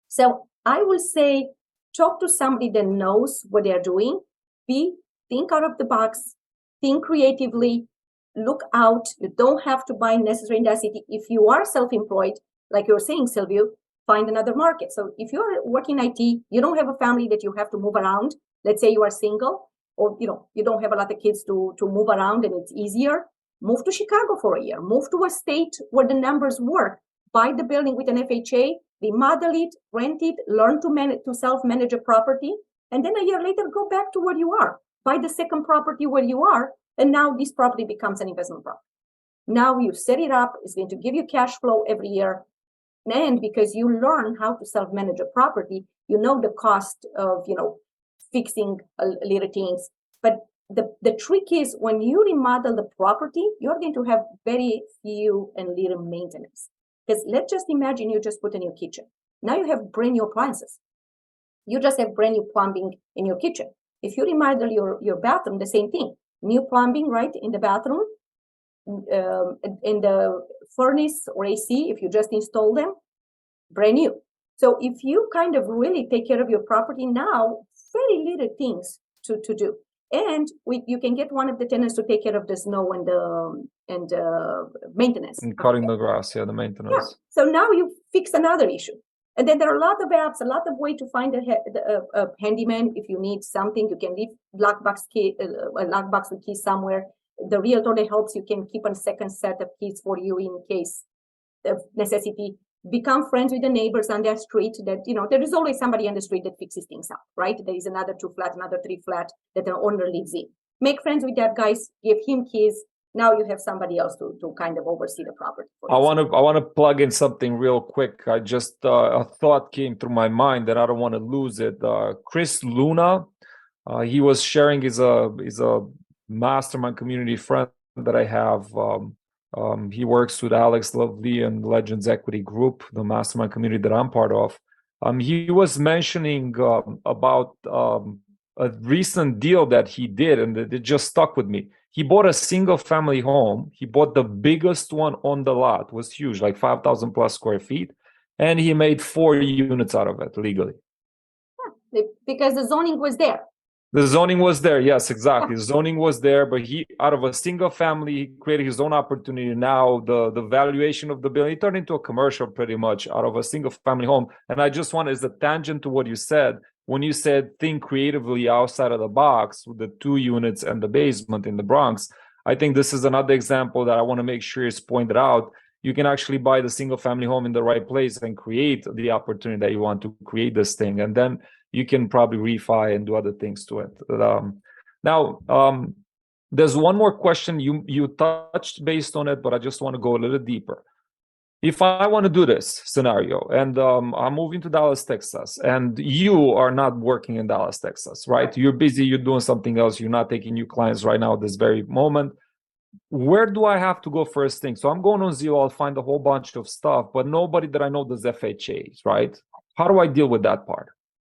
So I will say, talk to somebody that knows what they're doing. Think out of the box, think creatively, look out. You don't have to buy necessary in that city. If you are self-employed, like you're saying, Silvius, find another market. So if you're working IT, you don't have a family that you have to move around. Let's say you are single, or you don't have a lot of kids to move around, and it's easier. Move to Chicago for a year. Move to a state where the numbers work. Buy the building with an FHA, remodel it, rent it, learn to self-manage a property, and then a year later go back to where you are. Buy the second property where you are, and now this property becomes an investment property. Now you set it up, it's going to give you cash flow every year. And because you learn how to self-manage a property, you know the cost of fixing little things. But the trick is, when you remodel the property, you're going to have very few and little maintenance. Because let's just imagine you just put a new kitchen. Now you have brand new appliances. You just have brand new plumbing in your kitchen. If you remodel your bathroom, the same thing. New plumbing, right, in the bathroom. In the furnace or AC, if you just install them, brand new. So if you kind of really take care of your property now, very little things to do. And you can get one of the tenants to take care of the snow and the maintenance. And cutting the grass, the maintenance. Yeah. So now you fix another issue. And then there are a lot of apps, a lot of way to find a handyman. If you need something, you can leave a lockbox with keys somewhere. The realtor that helps you can keep a second set of keys for you in case of necessity. Become friends with the neighbors on their street. That there is always somebody on the street that fixes things up, right? There is another 2-flat, another 3-flat that the owner lives in. Make friends with that guy, give him keys. Now you have somebody else to kind of oversee the property. I want to plug in something real quick. I just a thought came through my mind that I don't want to lose it. Chris Luna, he was sharing is a mastermind community friend that I have. He works with Alex Lovely and Legends Equity Group, the mastermind community that I'm part of. He was mentioning about a recent deal that he did, and it just stuck with me. He bought a single family home. He bought the biggest one on the lot. It was huge, like 5,000 plus square feet. And he made 4 units out of it legally. Yeah, because the zoning was there. The zoning was there. Yes, exactly. The zoning was there, but he, out of a single family, he created his own opportunity. Now the valuation of the building, it turned into a commercial pretty much out of a single family home. And I just want, as a tangent to what you said, when you said think creatively outside of the box with the 2 units and the basement in the Bronx, I think this is another example that I want to make sure is pointed out. You can actually buy the single family home in the right place and create the opportunity that you want to create this thing. And then you can probably refi and do other things to it. Now, there's one more question you touched based on it, but I just want to go a little deeper. If I want to do this scenario and I'm moving to Dallas, Texas, and you are not working in Dallas, Texas, right? You're busy, you're doing something else, you're not taking new clients right now at this very moment. Where do I have to go first thing? So I'm going on Zillow, I'll find a whole bunch of stuff, but nobody that I know does FHAs, right? How do I deal with that part?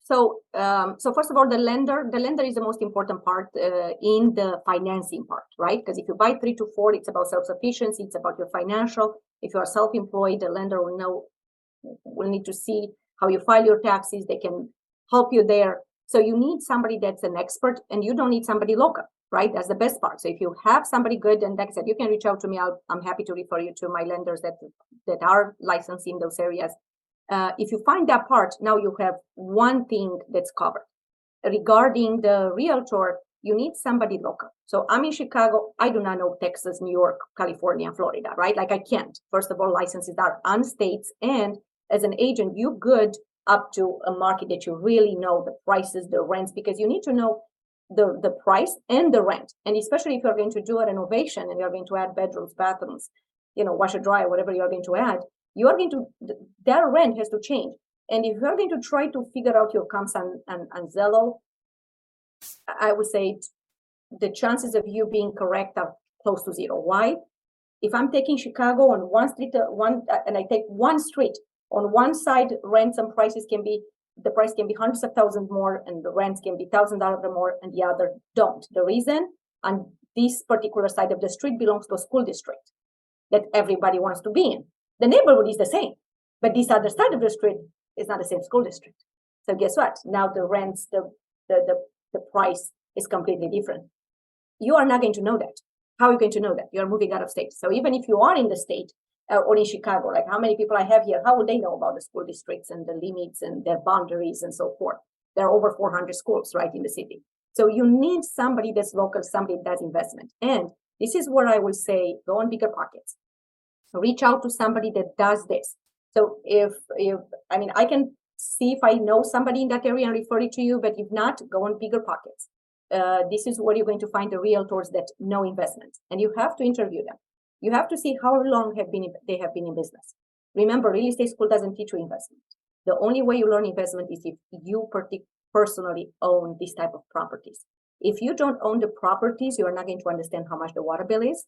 So first of all, the lender is the most important part in the financing part, right? Because if you buy 3 to 4, it's about self-sufficiency, it's about your financial. If you are self-employed, the lender will need to see how you file your taxes. They can help you there. So you need somebody that's an expert, and you don't need somebody local, right? That's the best part. So if you have somebody good, and like I said, you can reach out to me. I'm happy to refer you to my lenders that are licensed in those areas. If you find that part, now you have one thing that's covered. Regarding the realtor, you need somebody local. So I'm in Chicago. I do not know Texas, New York, California, Florida, right? Like I can't. First of all, licenses are on states. And as an agent, you good up to a market that you really know the prices, the rents, because you need to know the price and the rent. And especially if you're going to do a renovation and you're going to add bedrooms, bathrooms, washer, dryer, whatever you're going to add, that rent has to change. And if you're going to try to figure out your comps on Zillow, I would say the chances of you being correct are close to zero. Why? If I'm taking Chicago on one street, and I take one street, on one side, rents and prices the price can be hundreds of thousands more, and the rents can be $1,000 more, and the other don't. The reason on this particular side of the street belongs to a school district that everybody wants to be in. The neighborhood is the same, but this other side of the street is not the same school district. So guess what? Now the rents, the price is completely different. You are not going to know that. How are you going to know that? You're moving out of state. So even if you are in the state or in Chicago, like how many people I have here, how would they know about the school districts and the limits and their boundaries and so forth? There are over 400 schools right in the city. So you need somebody that's local, somebody that does investment. And this is where I will say, go on bigger pockets. Reach out to somebody that does this. So I can see if I know somebody in that area and refer it to you, but if not, go on bigger pockets. This is where you're going to find the realtors that know investment, and you have to interview them. You have to see how long they have been in business. Remember, real estate school doesn't teach you investment. The only way you learn investment is if you personally own this type of properties. If you don't own the properties, you are not going to understand how much the water bill is.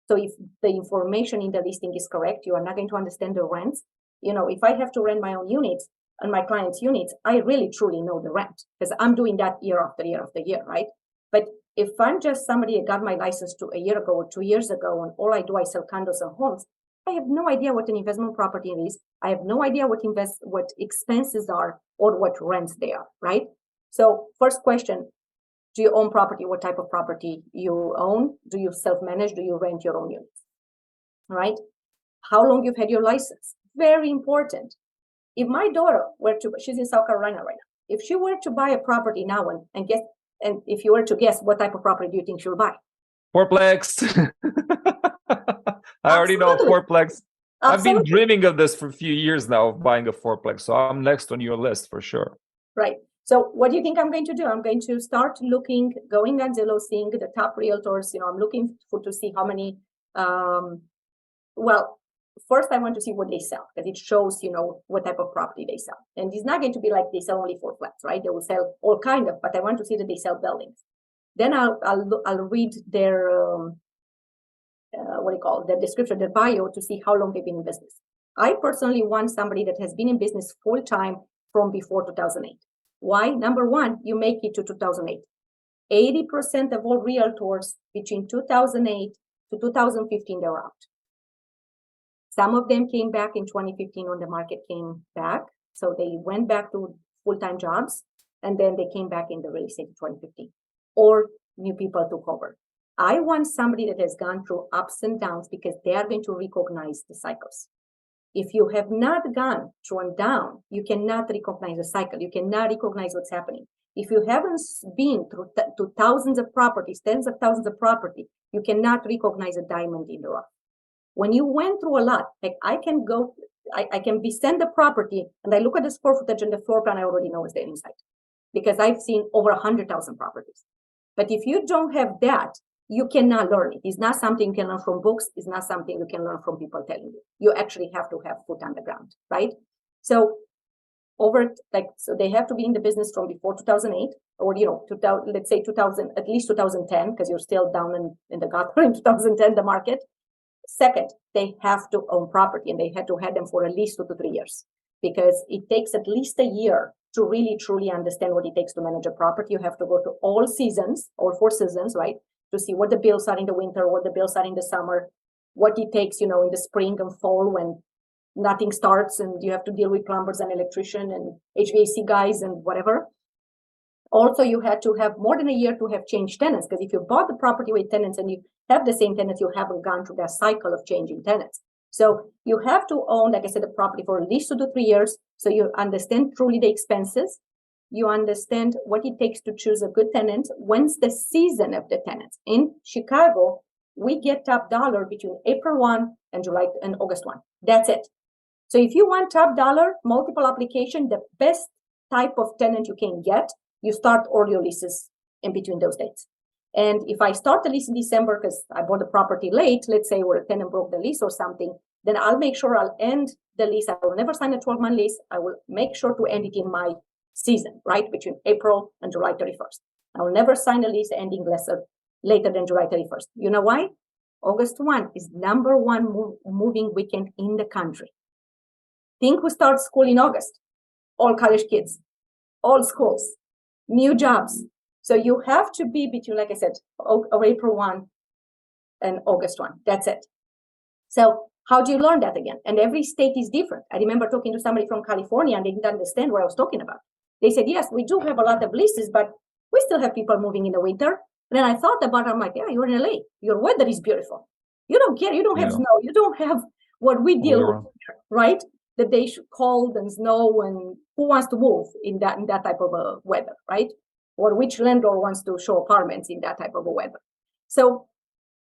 So if the information in the listing is correct, you are not going to understand the rents. If I have to rent my own units and my clients' units, I really truly know the rent because I'm doing that year after year after year, right? But if I'm just somebody that got my license a year ago or 2 years ago, and all I do, I sell condos and homes, I have no idea what an investment property is. I have no idea what expenses are or what rents they are, right? So first question, do you own property? What type of property you own? Do you self-manage? Do you rent your own units, right? How long you've had your license? Very important. If my daughter she's in South Carolina right now. If she were to buy a property now and if you were to guess what type of property do you think she'll buy? Fourplex. I already know a fourplex. I've been dreaming of this for a few years now, of buying a fourplex. So I'm next on your list for sure. Right. So what do you think I'm going to do? I'm going to start going on Zillow, seeing the top realtors. I'm looking to see how many, first I want to see what they sell, because it shows, what type of property they sell. And it's not going to be like they sell only fourplex, right? They will sell all kind of, but I want to see that they sell buildings. Then I'll read their, their description, their bio, to see how long they've been in business. I personally want somebody that has been in business full time from before 2008. Why? Number one, you make it to 2008. 80% of all realtors between 2008 to 2015, they're out. Some of them came back in 2015 when the market came back. So they went back to full-time jobs, and then they came back in the real estate in 2015, or new people took over. I want somebody that has gone through ups and downs, because they are going to recognize the cycles. If you have not gone through and down, you cannot recognize the cycle. You cannot recognize what's happening. If you haven't been through to thousands of properties, tens of thousands of property, you cannot recognize a diamond in the rough. When you went through a lot, like I can send the property and I look at the square footage and the floor plan, I already know what's there inside, because I've seen over 100,000 properties. But if you don't have that, you cannot learn it. It's not something you can learn from books. It's not something you can learn from people telling you. You actually have to have foot on the ground, right? So they have to be in the business from before 2008, or let's say 2000, at least 2010, because you're still down in the gutter in 2010, the market. Second, they have to own property, and they had to have them for at least 2 to 3 years, because it takes at least a year to really truly understand what it takes to manage a property. You have to go to all 4 seasons, right? To see what the bills are in the winter, what the bills are in the summer, what it takes, in the spring and fall when nothing starts and you have to deal with plumbers and electrician and HVAC guys and whatever. Also, you had to have more than a year to have changed tenants, because if you bought the property with tenants and you have the same tenants, you haven't gone through that cycle of changing tenants. So you have to own, like I said, the property for at least 2 to 3 years, so you understand truly the expenses. You understand what it takes to choose a good tenant. When's the season of the tenants? In Chicago, we get top dollar between April 1 and August 1. That's it. So if you want top dollar, multiple application, the best type of tenant you can get, you start all your leases in between those dates. And if I start the lease in December because I bought the property late, let's say where a tenant broke the lease or something, then I'll make sure I'll end the lease. I will never sign a 12-month lease. I will make sure to end it in my season, right, between April and July 31st. I will never sign a lease ending later than July 31st. You know why? August 1 is number one moving weekend in the country. Think who starts school in August? All college kids, all schools, new jobs. So you have to be between, like I said, April 1 and August 1. That's it. So how do you learn that again? And every state is different. I remember talking to somebody from California and they didn't understand what I was talking about. They said, yes, we do have a lot of leases, but we still have people moving in the winter. And then I thought about it. I'm like, yeah, you're in LA. Your weather is beautiful. You don't care. You don't have snow. You don't have what we deal with here, right? The days cold and snow, and who wants to move in that type of a weather, right? Or which landlord wants to show apartments in that type of a weather? So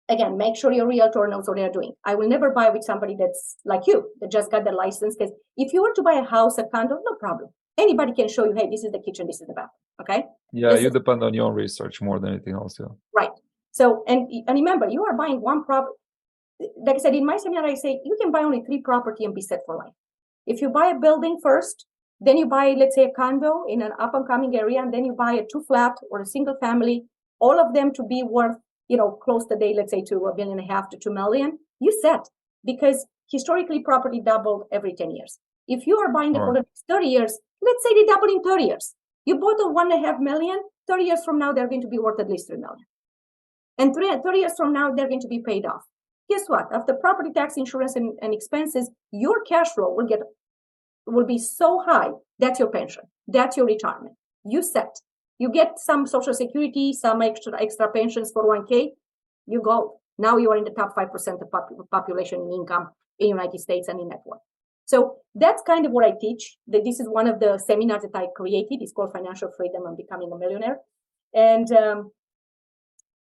again, make sure your realtor knows what they're doing. I will never buy with somebody that's like you, that just got the license. Because if you were to buy a house, a condo, no problem. Anybody can show you, hey, this is the kitchen, this is the bathroom, okay? Yeah, you depend on your own research more than anything else, yeah. Right. So, and remember, you are buying one property. Like I said, in my seminar, I say, you can buy only 3 property and be set for life. If you buy a building first, then you buy, let's say, a condo in an up-and-coming area, and then you buy a 2-flat or a single family, all of them to be worth, close today, let's say, to $1.5 billion to $2 million, you set. Because historically, property doubled every 10 years. If you are buying it for the next 30 years, let's say they double in 30 years. You bought a $1.5 million, 30 years from now, they're going to be worth at least $3 million. And 30 years from now, they're going to be paid off. Guess what? After property tax, insurance, and expenses, your cash flow will be so high. That's your pension. That's your retirement. You set. You get some Social Security, some extra pensions for 1K. You go. Now you are in the top 5% of population in income in the United States and in net worth. So that's kind of what I teach. This is one of the seminars that I created. It's called Financial Freedom and Becoming a Millionaire. And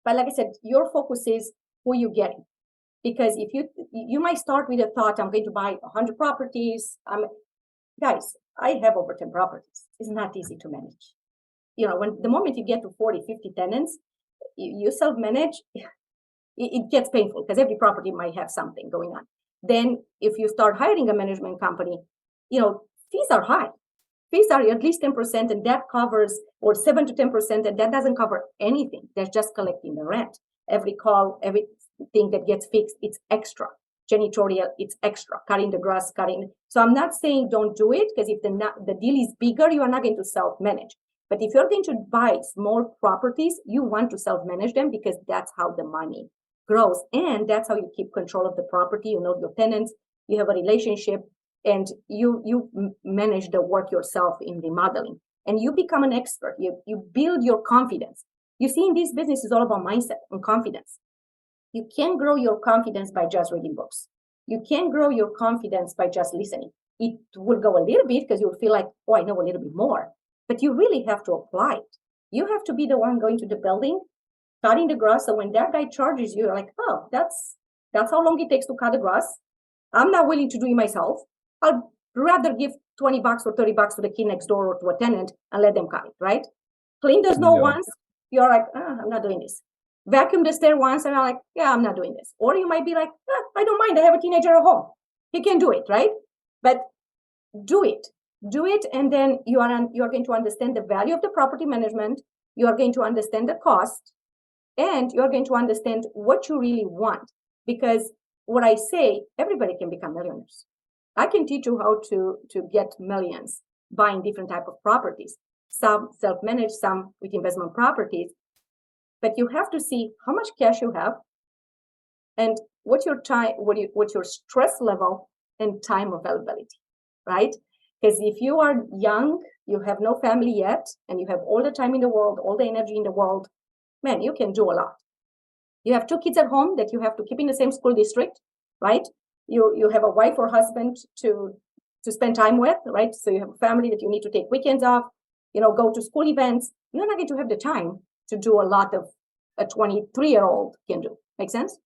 but like I said, your focus is who you're getting. Because if you might start with a thought, I'm going to buy 100 properties. Guys, I have over 10 properties. It's not easy to manage. When the moment you get to 40, 50 tenants, you self-manage, it gets painful because every property might have something going on. Then if you start hiring a management company, fees are high. Fees are at least 10%, and that covers, or 7 to 10%, and that doesn't cover anything. That's just collecting the rent. Every call, everything that gets fixed, it's extra. Janitorial, it's extra. Cutting the grass, So I'm not saying don't do it, because if the deal is bigger, you are not going to self-manage. But if you're going to buy small properties, you want to self-manage them because that's how the money grows. And that's how you keep control of the property. You know your tenants, you have a relationship, and you manage the work yourself in remodeling. And you become an expert. You build your confidence. You see, in this business, it's all about mindset and confidence. You can't grow your confidence by just reading books. You can't grow your confidence by just listening. It will go a little bit because you'll feel like, oh, I know a little bit more. But you really have to apply it. You have to be the one going to the building, cutting the grass. So when that guy charges you, you're like, oh, that's how long it takes to cut the grass. I'm not willing to do it myself. I'd rather give $20 or $30 to the kid next door or to a tenant and let them cut it, right? Clean the snow once, you're like, I'm not doing this. Vacuum the stair once, and I'm like, yeah, I'm not doing this. Or you might be like, I don't mind. I have a teenager at home. He can do it, right? But do it. Do it, and then you are going to understand the value of the property management. You are going to understand the cost, and you are going to understand what you really want. Because what I say, everybody can become millionaires. I can teach you how to get millions buying different type of properties. Some self-managed, some with investment properties. But you have to see how much cash you have, and what's your time, what's your stress level and time availability, right? Because if you are young, you have no family yet, and you have all the time in the world, all the energy in the world, man, you can do a lot. You have 2 kids at home that you have to keep in the same school district, right? You have a wife or husband to spend time with, right? So you have a family that you need to take weekends off, go to school events. You're not going to have the time to do a lot of a 23-year-old can do. Make sense?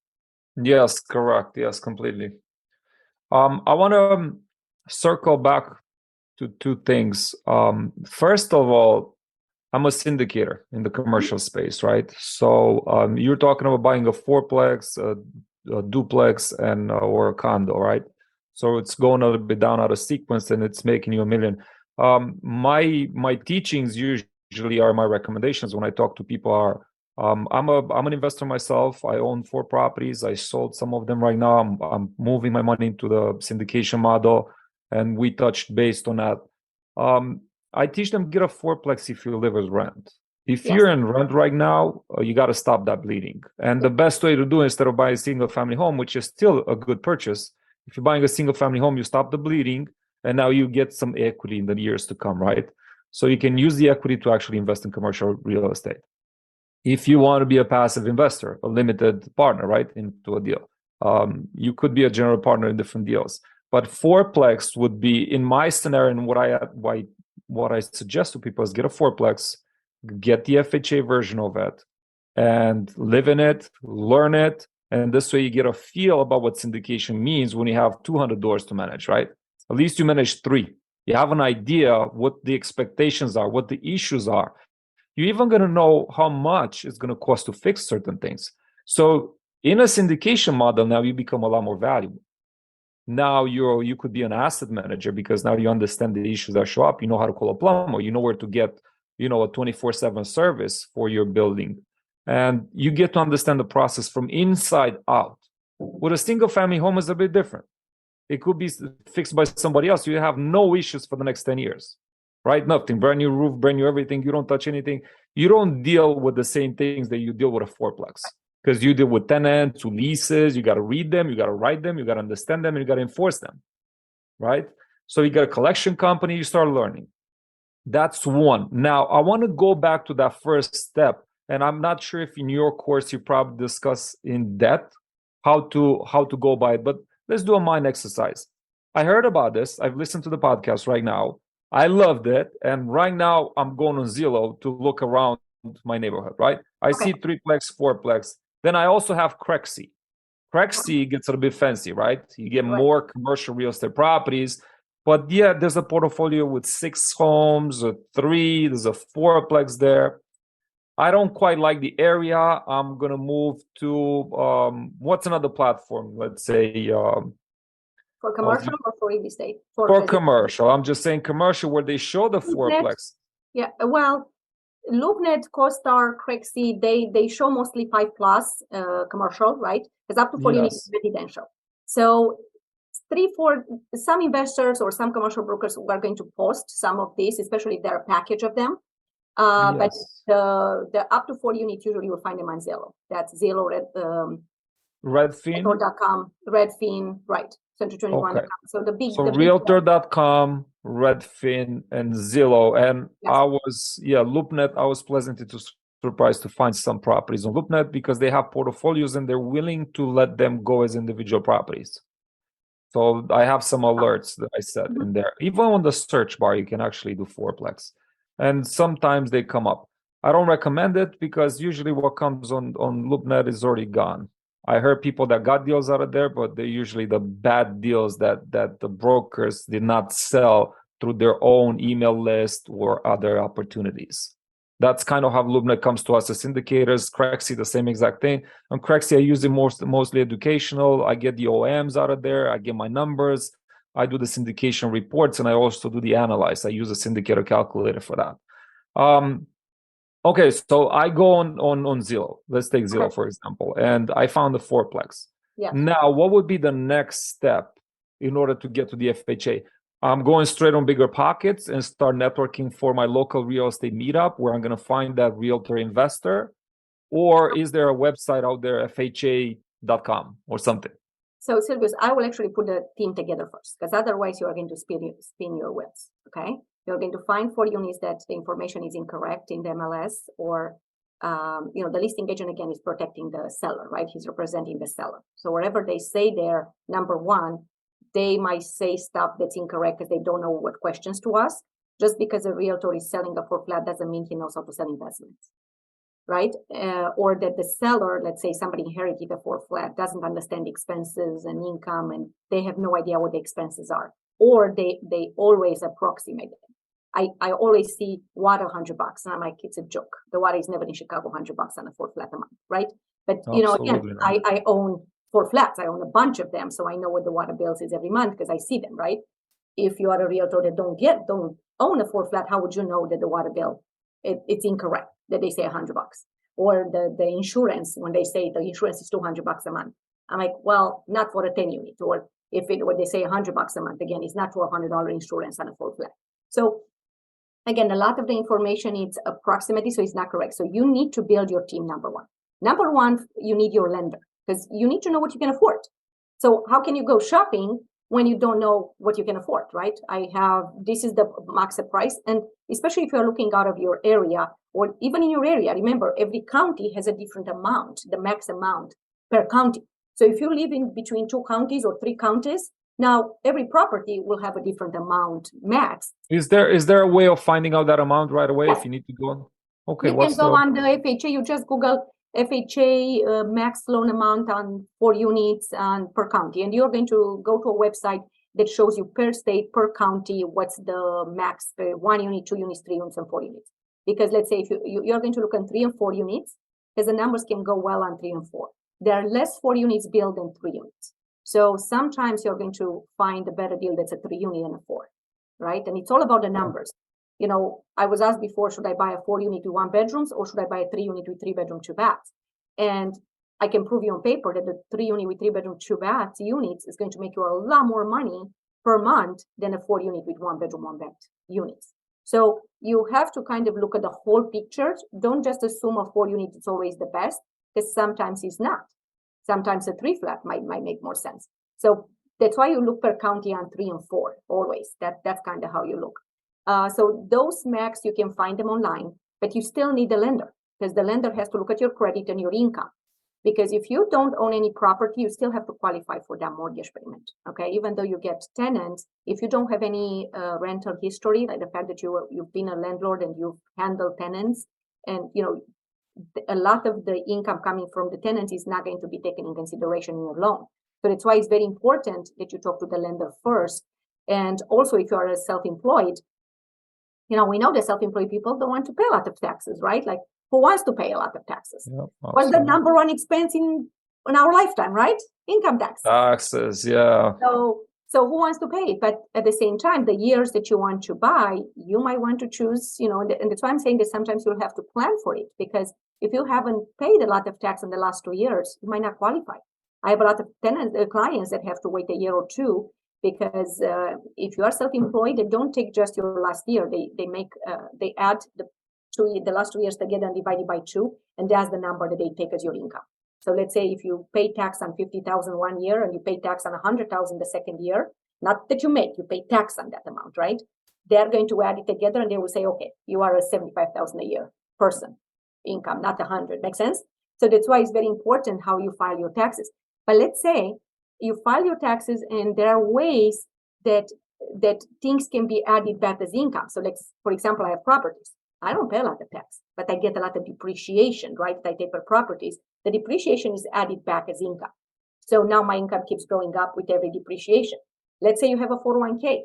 Yes, correct. Yes, completely. I want to circle back to 2 things. First of all, I'm a syndicator in the commercial space, right? So you're talking about buying a fourplex, a duplex, and or a condo, right? So it's going a little bit down out of sequence, and it's making you $1 million. My teachings usually are my recommendations when I talk to people are. I'm an investor myself. I own 4 properties. I sold some of them right now. I'm moving my money into the syndication model, and we touched based on that. I teach them get a fourplex if you live as rent. If Yes. you're in rent right now, you got to stop that bleeding. And the best way to do it, instead of buying a single family home, which is still a good purchase, if you're buying a single family home, you stop the bleeding, and now you get some equity in the years to come, right? So you can use the equity to actually invest in commercial real estate. If you want to be a passive investor, a limited partner, right, into a deal, you could be a general partner in different deals. But fourplex would be, in my scenario, and what I suggest to people is get a fourplex, get the FHA version of it, and live in it, learn it, and this way you get a feel about what syndication means when you have 200 doors to manage, right? At least you manage 3. You have an idea what the expectations are, what the issues are. You're even going to know how much it's going to cost to fix certain things. So in a syndication model, now you become a lot more valuable. Now you could be an asset manager because now you understand the issues that show up. You know how to call a plumber. You know where to get, a 24/7 service for your building. And you get to understand the process from inside out. With a single family home is a bit different. It could be fixed by somebody else. You have no issues for the next 10 years, right? Nothing, brand new roof, brand new everything. You don't touch anything. You don't deal with the same things that you deal with a fourplex. Because you deal with tenants, with leases, you got to read them, you got to write them, you got to understand them, and you got to enforce them, right? So you got a collection company, you start learning. That's one. Now, I want to go back to that first step, and I'm not sure if in your course you probably discuss in depth how to go by it, but let's do a mind exercise. I heard about this. I've listened to the podcast right now. I loved it, and right now I'm going on Zillow to look around my neighborhood, right? I see 3plex, 4plex. Then I also have Crexy. Crexy gets a bit fancy, right? You get more commercial real estate properties. But yeah, there's a portfolio with 6 homes, or 3, there's a 4plex there. I don't quite like the area. I'm going to move to, what's another platform? Let's say... for commercial or for real estate? For commercial. I'm just saying commercial where they show the LoopNet. 4plex. Yeah, well, LoopNet, CoStar, Crexy, they show mostly 5+ commercial, right? Because up to 4 units residential. So 3, 4, some investors or some commercial brokers are going to post some of these, especially if they're a package of them. But the up to 4 units, usually you'll find them on Zillow. That's Zillow, Redfin.com, Redfin, right? Century21.com. Okay. So the big. So Realtor.com, Redfin, and Zillow. And I was, LoopNet, I was pleasantly surprised to find some properties on LoopNet because they have portfolios and they're willing to let them go as individual properties. So I have some alerts that I set in there. Even on the search bar, you can actually do fourplex. And sometimes they come up. I don't recommend it because usually what comes on LoopNet is already gone. I heard people that got deals out of there, but they're usually the bad deals that the brokers did not sell through their own email list or other opportunities. That's kind of how LoopNet comes to us as indicators. Crexy, the same exact thing. On Crexy, I use it mostly educational. I get the OMs out of there. I get my numbers. I do the syndication reports, and I also do the analyze. I use a syndicator calculator for that. Okay, so I go on Zillow. Let's take Zillow, for example, and I found the fourplex. Yeah. Now, what would be the next step in order to get to the FHA? I'm going straight on Bigger Pockets and start networking for my local real estate meetup where I'm going to find that realtor investor. Or is there a website out there, FHA.com or something? So, Silvius, I will actually put the team together first, because otherwise you are going to spin your webs, okay? You're going to find 4 units that the information is incorrect in the MLS, or the listing agent, again, is protecting the seller, right? He's representing the seller. So wherever they say there, number 1, they might say stuff that's incorrect because they don't know what questions to ask. Just because a realtor is selling a 4-flat doesn't mean he knows how to sell investments, right? Or that the seller, let's say somebody inherited a 4-flat, doesn't understand expenses and income, and they have no idea what the expenses are, or they always approximate them. I always see water $100, and I'm like, it's a joke. The water is never in Chicago $100 on a 4 flat a month, right? But again, Absolutely not. I own 4 flats. I own a bunch of them, so I know what the water bills is every month because I see them, right? If you are a realtor that don't own a 4 flat, how would you know that the water bill it's incorrect, that they say $100? Or the insurance, when they say the insurance is $200 a month, I'm like, well, not for a 10 unit. Or when they say $100 a month, again, it's not $1,200 insurance on a 4 flat. So again, a lot of the information is approximately, so it's not correct. So you need to build your team, number one. Number one, you need your lender because you need to know what you can afford. So how can you go shopping when you don't know what you can afford, right? This is the max price. And especially if you're looking out of your area or even in your area, remember, every county has a different amount, the max amount per county. So if you live in between 2 counties or 3 counties, now every property will have a different amount max. Is there a way of finding out that amount right away if you need to go on? Okay, you can go on the FHA, you just Google FHA max loan amount on 4 units and per county, and you're going to go to a website that shows you per state, per county, what's the max per 1 unit, 2 units, 3 units, and 4 units. Because let's say if you're going to look at 3 and 4 units, because the numbers can go well on 3 and 4. There are less 4 units built than 3 units. So sometimes you're going to find a better deal that's a 3 unit and a 4, right? And it's all about the numbers. I was asked before, should I buy a 4 unit with 1 bedrooms or should I buy a 3 unit with 3 bedroom, 2 baths? And I can prove you on paper that the 3 unit with 3 bedroom, 2 baths units is going to make you a lot more money per month than a 4 unit with 1 bedroom, 1 bath units. So you have to kind of look at the whole picture. Don't just assume a 4 unit is always the best, because sometimes it's not. Sometimes a 3 flat might make more sense. So that's why you look per county on 3 and 4 always. That's kind of how you look. So those max, you can find them online, but you still need the lender because the lender has to look at your credit and your income. Because if you don't own any property, you still have to qualify for that mortgage payment. Okay, even though you get tenants, if you don't have any rental history, like the fact that you've been a landlord and you've handled tenants, and a lot of the income coming from the tenants is not going to be taken in consideration in your loan. So that's why it's very important that you talk to the lender first. And also, if you are a self-employed, we know that self-employed people don't want to pay a lot of taxes, right? Like, who wants to pay a lot of taxes? Yeah, what's the number one expense in our lifetime, right? Income tax. Taxes, yeah. So who wants to pay it? But at the same time, the years that you want to buy, you might want to choose, and that's why I'm saying that sometimes you'll have to plan for it, because if you haven't paid a lot of tax in the last 2 years, you might not qualify. I have a lot of clients that have to wait a year or two, because if you are self-employed, they don't take just your last year. They add the last 2 years together and divide it by 2, and that's the number that they take as your income. So let's say if you pay tax on $50,000 1 year and you pay tax on $100,000 the second year, not that you pay tax on that amount, right? They're going to add it together and they will say, okay, you are a $75,000 a year person income, not 100. Make sense? So that's why it's very important how you file your taxes. But let's say you file your taxes and there are ways that things can be added back as income. So for example, I have properties. I don't pay a lot of tax, but I get a lot of depreciation, right? I take for properties. The depreciation is added back as income. So now my income keeps growing up with every depreciation. Let's say you have a 401k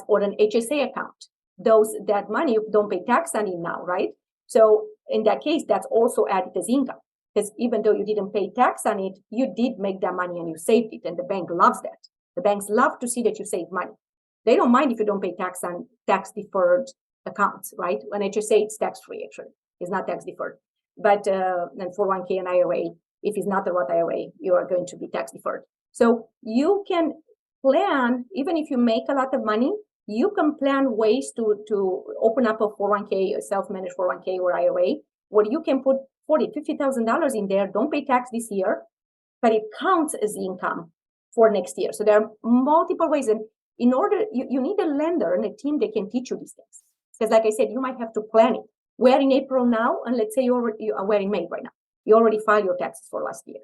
or an HSA account. That money, you don't pay tax on it now, right? So in that case, that's also added as income. Because even though you didn't pay tax on it, you did make that money and you saved it. And the bank loves that. The banks love to see that you save money. They don't mind if you don't pay tax on tax deferred accounts, right? When HSA, it's tax free, actually. It's not tax deferred. But then 401k and IRA, if it's not a Roth IRA, you are going to be tax deferred. So you can plan, even if you make a lot of money, you can plan ways to open up a 401k, a self-managed 401k or IRA, where you can put $40,000, $50,000 in there, don't pay tax this year, but it counts as income for next year. So there are multiple ways. And in order, you need a lender and a team that can teach you these things. Because like I said, you might have to plan it. We're in April now, and let's say we're in May right now. You already filed your taxes for last year.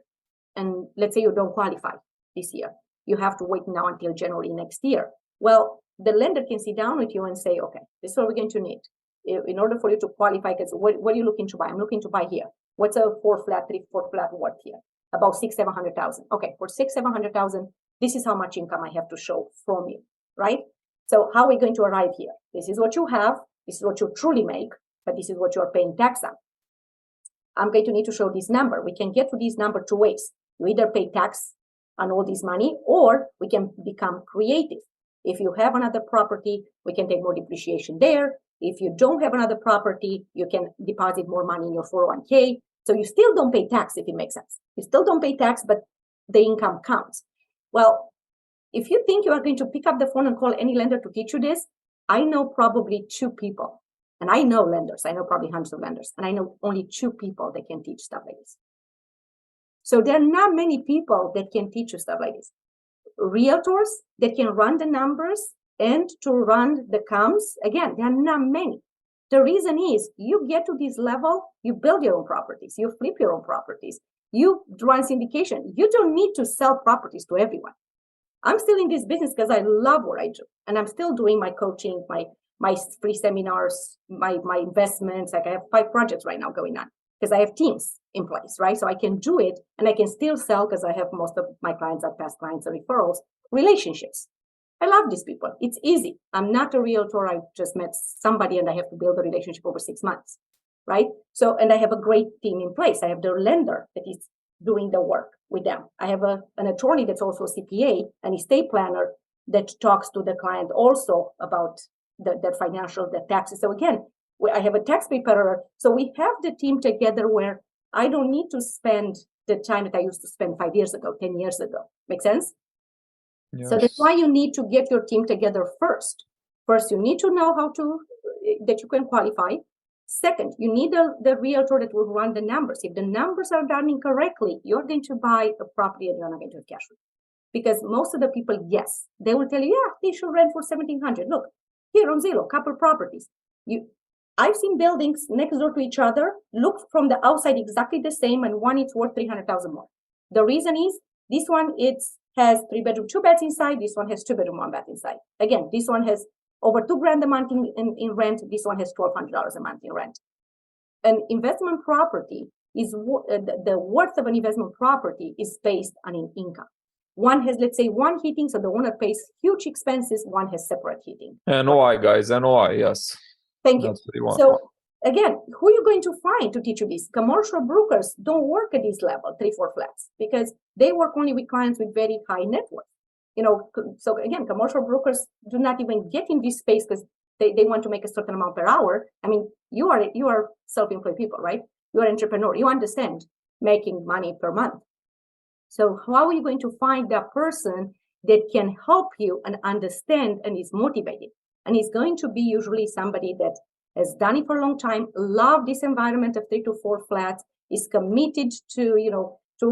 And let's say you don't qualify this year. You have to wait now until January next year. Well, the lender can sit down with you and say, okay, this is what we're going to need. In order for you to qualify, because what are you looking to buy? I'm looking to buy here. What's a 4 flat worth here? About $600,000, $700,000. Okay, for $600,000, $700,000, this is how much income I have to show from you, right? So how are we going to arrive here? This is what you have. This is what you truly make, but this is what you are paying tax on. I'm going to need to show this number. We can get to this number two ways. You either pay tax on all this money, or we can become creative. If you have another property, we can take more depreciation there. If you don't have another property, you can deposit more money in your 401k. So you still don't pay tax, if it makes sense. You still don't pay tax, but the income counts. Well, if you think you are going to pick up the phone and call any lender to teach you this, I know probably two people. And I know lenders. I know probably hundreds of lenders. And I know only two people that can teach stuff like this. So there are not many people that can teach you stuff like this. Realtors that can run the numbers and to run the comms, again, there are not many. The reason is you get to this level, you build your own properties, you flip your own properties, you run syndication. You don't need to sell properties to everyone. I'm still in this business because I love what I do. And I'm still doing my coaching, my free seminars, my investments. Like I have 5 projects right now going on because I have teams in place, right? So I can do it and I can still sell because I have most of my clients are past clients and referrals, relationships. I love these people. It's easy. I'm not a realtor. I just met somebody and I have to build a relationship over 6 months, right? So, and I have a great team in place. I have their lender that is doing the work with them. I have an attorney that's also a CPA, an estate planner that talks to the client also about the financial, the taxes. So again, I have a tax preparer. So we have the team together where I don't need to spend the time that I used to spend 5 years ago, 10 years ago. Make sense? Yes. So that's why you need to get your team together first. First, you need to know that you can qualify. Second, you need the realtor that will run the numbers. If the numbers are done incorrectly, you're going to buy a property and you're not going to have cash flow. Because most of the people, yes, they will tell you, yeah, they should rent for $1,700. Look, here on Zillow, couple properties. I've seen buildings next door to each other, look from the outside exactly the same, and one is worth $300,000 more. The reason is this one has 3-bedroom, 2 baths inside. This one has 2-bedroom, 1 bath inside. Again, this one has over $2,000 a month in rent. This one has $1,200 a month in rent. An investment property is the worth of an investment property is based on an income. One has, let's say, one heating, so the owner pays huge expenses. One has separate heating. NOI, guys, NOI, yes. Thank you. So again, who are you going to find to teach you this? Commercial brokers don't work at this level, 3-4 flats, because they work only with clients with very high net worth. So again, commercial brokers do not even get in this space because they want to make a certain amount per hour. I mean, you are self-employed people, right? You are an entrepreneur. You understand making money per month. So how are you going to find that person that can help you and understand and is motivated? And it's going to be usually somebody that has done it for a long time, love this environment of 3 to 4 flats, is committed to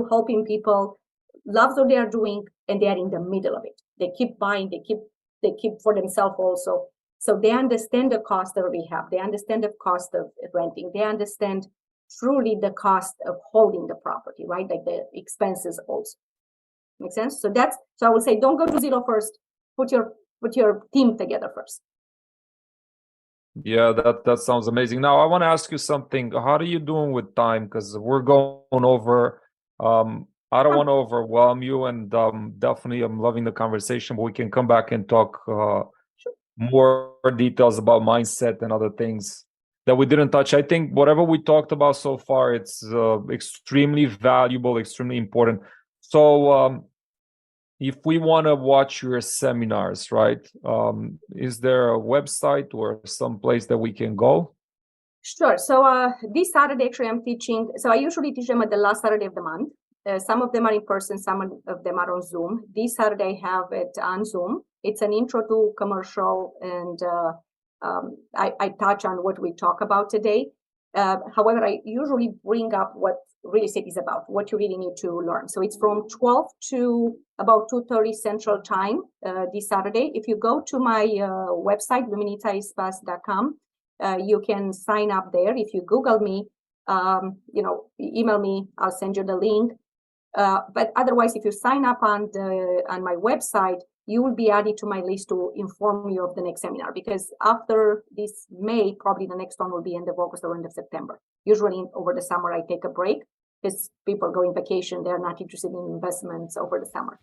helping people, loves what they are doing, and they are in the middle of it. They keep buying, they keep for themselves also. So they understand the cost of rehab, they understand the cost of renting, they understand truly the cost of holding the property, right? Like the expenses also. Make sense? So I would say don't go to Zillow first. Put your team together first. Yeah, that sounds amazing. Now I want to ask you something. How are you doing with time? Because we're going over. I don't want to overwhelm you, and definitely I'm loving the conversation. But we can come back and talk more details about mindset and other things that we didn't touch. I think whatever we talked about so far, it's extremely valuable, extremely important. So if we want to watch your seminars, right, is there a website or some place that we can go? Sure. So this Saturday, actually, I'm teaching. So I usually teach them at the last Saturday of the month. Some of them are in person, some of them are on Zoom. This Saturday, I have it on Zoom. It's an intro to commercial, and I touch on what we talk about today. However, I usually bring up what real estate is about, what you really need to learn. So it's from 12 to about 2:30 Central Time this Saturday. If you go to my website, luminitaispas.com, you can sign up there. If you Google me, email me, I'll send you the link. But otherwise, if you sign up on my website, you will be added to my list to inform you of the next seminar, because after this May, probably the next one will be end of August or end of September. Usually over the summer, I take a break because people go on vacation. They're not interested in investments over the summer.